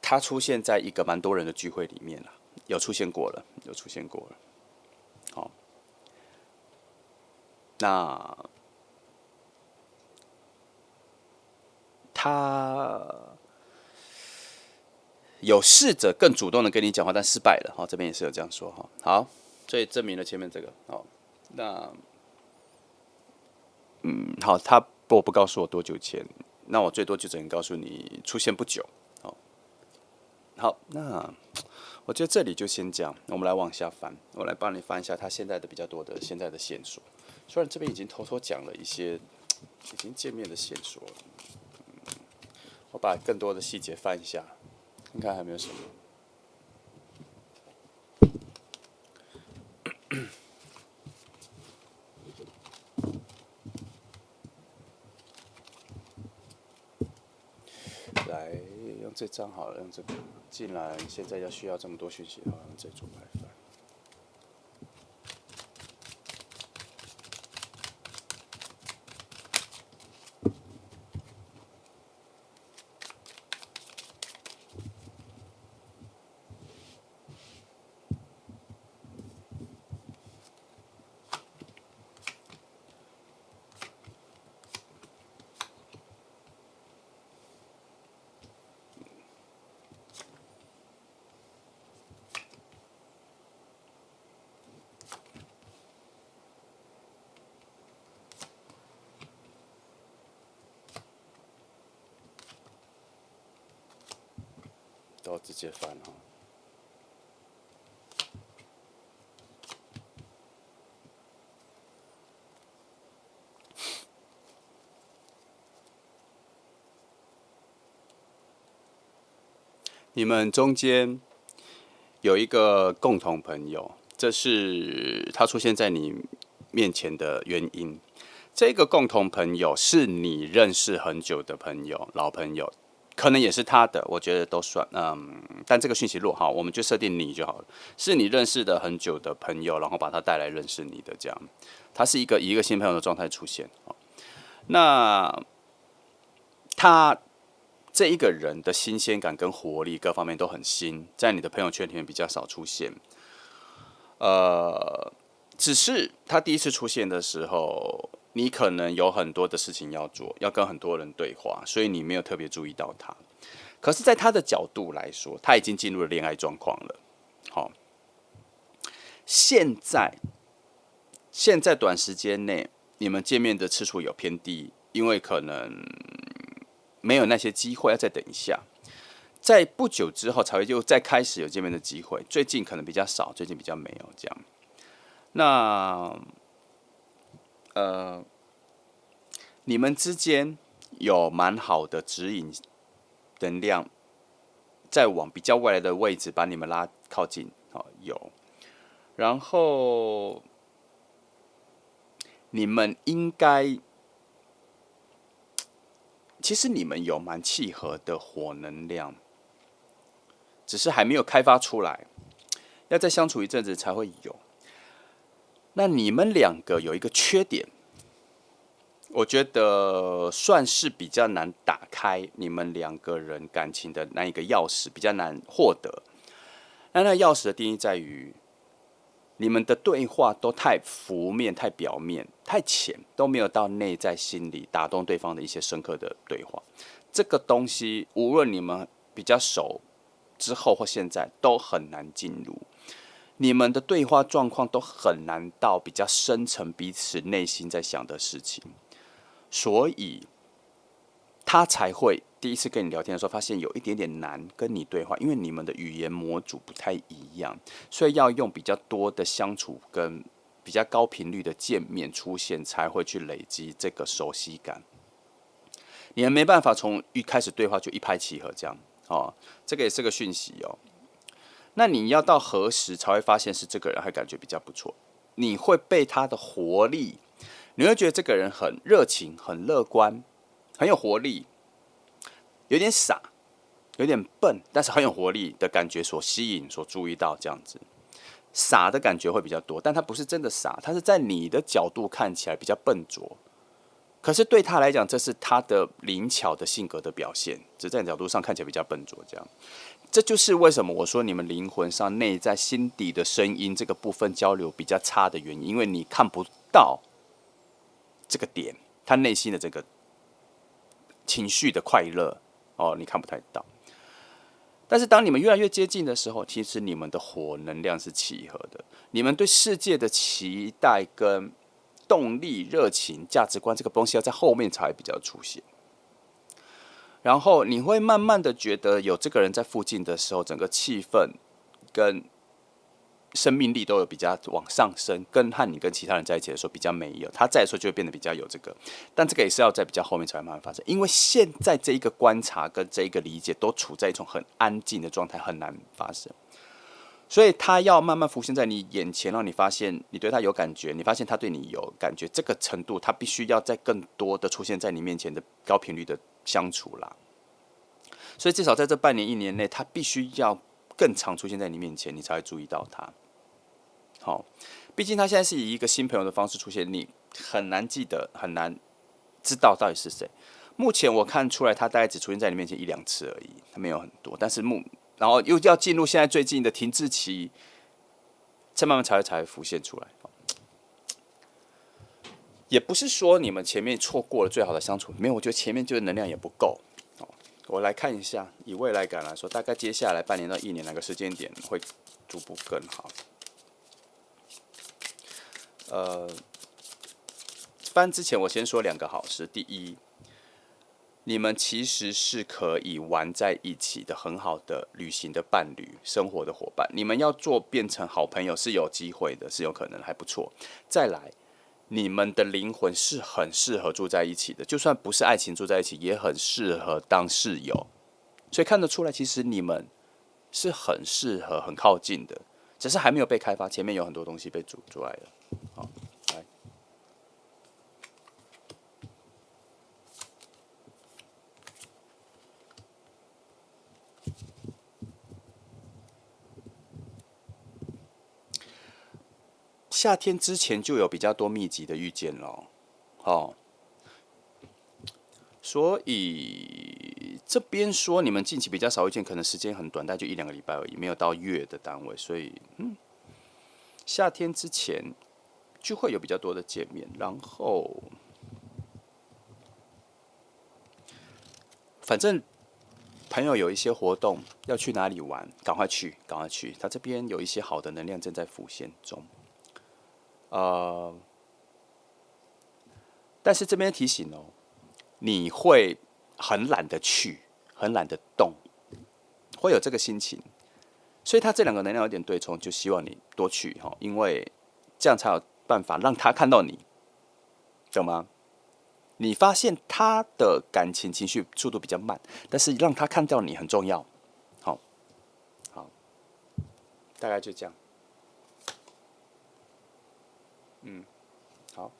他出现在一个蛮多人的聚会里面啦，有出现过了，有出现过了。好，那他有试着更主动的跟你讲话，但失败了。好，这边也是有这样说哈。好，所以证明了前面这个。好，那好，他不告诉我多久前，那我最多就只能告诉你出现不久。好，好，那我觉得这里就先讲，我们来往下翻，我来帮你翻一下他现在的比较多的现在的线索。虽然这边已经偷偷讲了一些已经见面的线索了，我把更多的细节翻一下，看看还有没有什么。来用这张好了，用这个。既然现在需要这么多讯息的话，用这组来翻。都直接翻哈。你们中间有一个共同朋友，这是他出现在你面前的原因。这个共同朋友是你认识很久的朋友，老朋友，可能也是他的，我觉得都算。但这个讯息弱哈，我们就设定你就好了，是你认识的很久的朋友，然后把他带来认识你的这样。他是以一个新朋友的状态出现。那他这一个人的新鲜感跟活力各方面都很新，在你的朋友圈里面比较少出现。只是他第一次出现的时候，你可能有很多的事情要做，要跟很多人对话，所以你没有特别注意到他。可是，在他的角度来说，他已经进入了恋爱状况了。好，现在短时间内，你们见面的次数有偏低，因为可能没有那些机会，要再等一下。在不久之后才会又再开始有见面的机会，最近可能比较少，最近比较没有这样。那你们之间有蛮好的指引能量，在往比较未来的位置把你们拉靠近，有。然后你们应该，其实你们有蛮契合的火能量，只是还没有开发出来，要再相处一阵子才会有。那你们两个有一个缺点，我觉得算是比较难打开你们两个人感情的那一个钥匙，比较难获得。那钥匙的定义在于，你们的对话都太浮面、太表面、太浅，都没有到内在心里打动对方的一些深刻的对话。这个东西，无论你们比较熟之后或现在，都很难进入。你们的对话状况都很难到比较深层彼此内心在想的事情，所以他才会第一次跟你聊天的时候，发现有一点点难跟你对话，因为你们的语言模组不太一样，所以要用比较多的相处跟比较高频率的见面出现，才会去累积这个熟悉感。你们没办法从一开始对话就一拍即合这样哦，这个也是个讯息哦。那你要到何时才会发现是这个人还感觉比较不错？你会被他的活力，你会觉得这个人很热情、很乐观、很有活力，有点傻，有点笨，但是很有活力的感觉所吸引、所注意到这样子。傻的感觉会比较多，但他不是真的傻，他是在你的角度看起来比较笨拙。可是对他来讲，这是他的灵巧的性格的表现，只在你角度上看起来比较笨拙。这样，这就是为什么我说你们灵魂上内在心底的声音这个部分交流比较差的原因，因为你看不到这个点，他内心的这个情绪的快乐哦，你看不太到。但是当你们越来越接近的时候，其实你们的火能量是契合的，你们对世界的期待跟动力、热情、价值观这个东西要在后面才会比较出现。然后你会慢慢的觉得有这个人在附近的时候，整个气氛跟生命力都有比较往上升，跟和你跟其他人在一起的时候比较没有，他在的时候就会变得比较有这个，但这个也是要在比较后面才会慢慢发生，因为现在这一个观察跟这一个理解都处在一种很安静的状态，很难发生，所以他要慢慢浮现在你眼前，让你发现你对他有感觉，你发现他对你有感觉，这个程度他必须要在更多的出现在你面前的高频率的相处啦，所以至少在这半年1年内，他必须要更常出现在你面前，你才会注意到他。好，毕竟他现在是以一个新朋友的方式出现，你很难记得，很难知道到底是谁。目前我看出来，他大概只出现在你面前1-2次而已，他没有很多。但是然后又要进入现在最近的停滞期，再慢慢才会浮现出来。也不是说你们前面错过了最好的相处，没有，我觉得前面就是能量也不够。我来看一下，以未来感来说，大概接下来半年到1年哪个时间点会逐步更好？翻之前我先说2个好事。第一，你们其实是可以玩在一起的很好的旅行的伴侣、生活的伙伴。你们要做变成好朋友是有机会的，是有可能，还不错。再来，你们的灵魂是很适合住在一起的，就算不是爱情住在一起，也很适合当室友。所以看得出来，其实你们是很适合、很靠近的，只是还没有被开发。前面有很多东西被煮出来了。好，来，夏天之前就有比较多密集的遇见了。哦，所以这边说你们近期比较少遇见，可能时间很短，但就1-2个礼拜而已，没有到月的单位。所以，夏天之前就会有比较多的见面，然后反正朋友有一些活动要去哪里玩，赶快去，赶快去。他这边有一些好的能量正在浮现中，但是这边提醒哦，你会很懒得去，很懒得动，会有这个心情。所以他这2个能量有点对冲，就希望你多去哈，因为这样才有办法让他看到你，懂吗？你发现他的感情情绪速度比较慢，但是让他看到你很重要。好，好，大概就这样。好，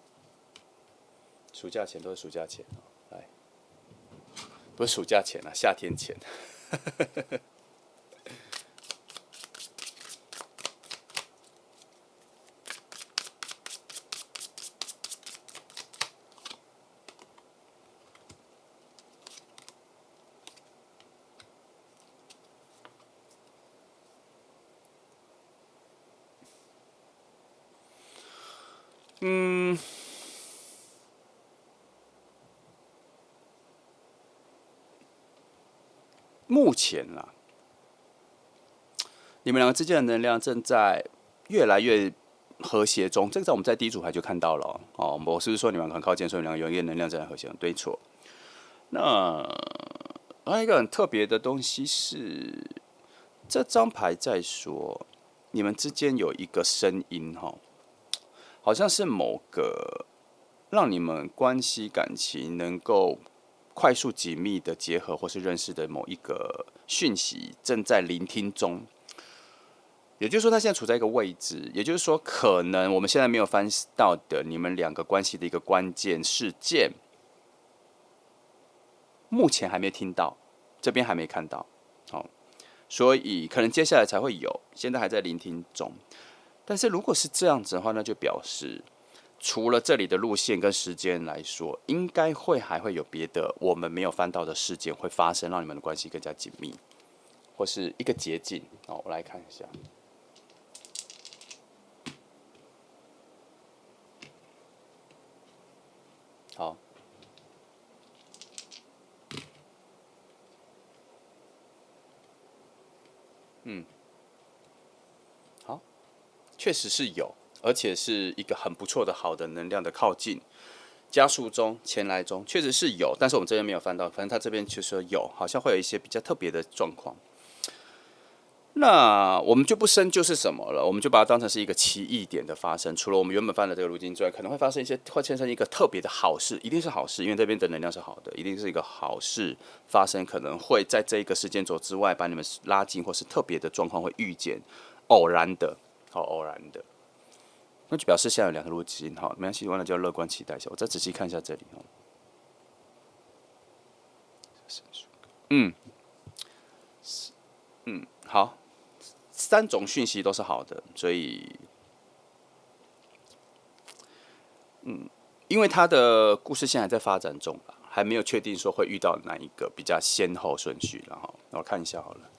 暑假前都是暑假前，来，不是暑假前啊，夏天前。目前啦，你们两个之间的能量正在越来越和谐中。这个在我们在第一组牌就看到了哦。我是不是说你们很靠近，所以你们两个有一个能量在和谐？对错？那还有一个很特别的东西是，这张牌在说你们之间有一个声音哈，好像是某个让你们关系感情能够快速紧密的结合或是认识的某一个讯息正在聆听中。也就是说，他现在处在一个位置，也就是说，可能我们现在没有翻到的你们两个关系的一个关键事件，目前还没听到，这边还没看到，好，所以可能接下来才会有，现在还在聆听中。但是如果是这样子的话，那就表示除了这里的路线跟时间来说，应该还会有别的我们没有翻到的事件会发生，让你们的关系更加紧密，或是一个捷径。好，我来看一下。好，好，确实是有，而且是一个很不错的好的能量的靠近。加速中、前来中，确实是有，但是我们这边没有翻到。反正他这边就说有，好像会有一些比较特别的状况。那我们就不深究是什么了，我们就把它当成是一个奇异点的发生。除了我们原本翻的这个路径之外，可能会发生一些，会产生一个特别的好事，一定是好事，因为这边的能量是好的，一定是一个好事发生，可能会在这一个时间轴之外把你们拉近，或是特别的状况会遇见，偶然的，好偶然的。那就表示现在有两个路径，好，没关系，完了就要乐观期待一下。我再仔细看一下这里哦。好，三种讯息都是好的，所以，因为他的故事线还在发展中吧，还没有确定说会遇到哪一个比较先后顺序，然后我看一下好了。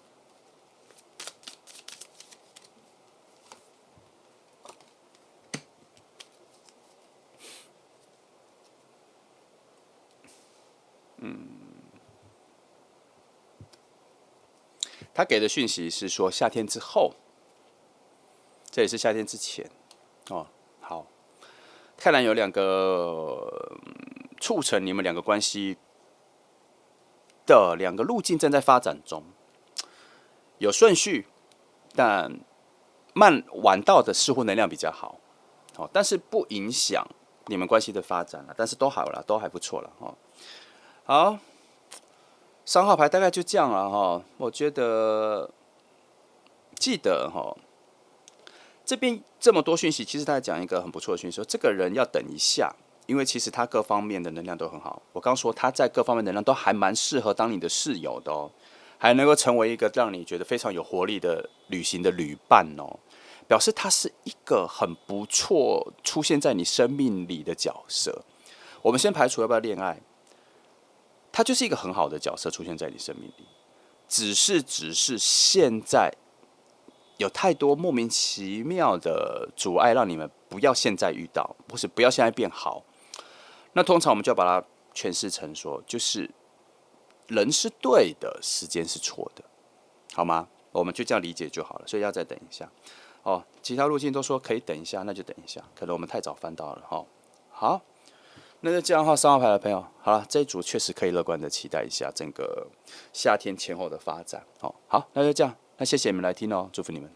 他给的讯息是说夏天之后，这也是夏天之前哦。好，看来有两个促成你们两个关系的两个路径正在发展中，有顺序，但晚到的似乎能量比较好，哦，但是不影响你们关系的发展了，但是都好了，都还不错了哦。好，3号牌大概就这样了哈。我觉得记得哈，这边这么多讯息，其实他在讲一个很不错的讯息，说这个人要等一下，因为其实他各方面的能量都很好。我刚说他在各方面能量都还蛮适合当你的室友的哦，还能够成为一个让你觉得非常有活力的旅行的旅伴哦，表示他是一个很不错出现在你生命里的角色。我们先排除要不要恋爱，他就是一个很好的角色出现在你生命里，只是现在有太多莫名其妙的阻碍，让你们不要现在遇到，或是不要现在变好。那通常我们就要把它诠释成说，就是人是对的，时间是错的，好吗？我们就这样理解就好了。所以要再等一下哦。其他路径都说可以等一下，那就等一下。可能我们太早翻到了哈。好，那就这样的话，3号牌的朋友，好了，这一组确实可以乐观的期待一下整个夏天前后的发展。好，那就这样。那谢谢你们来听哦，祝福你们。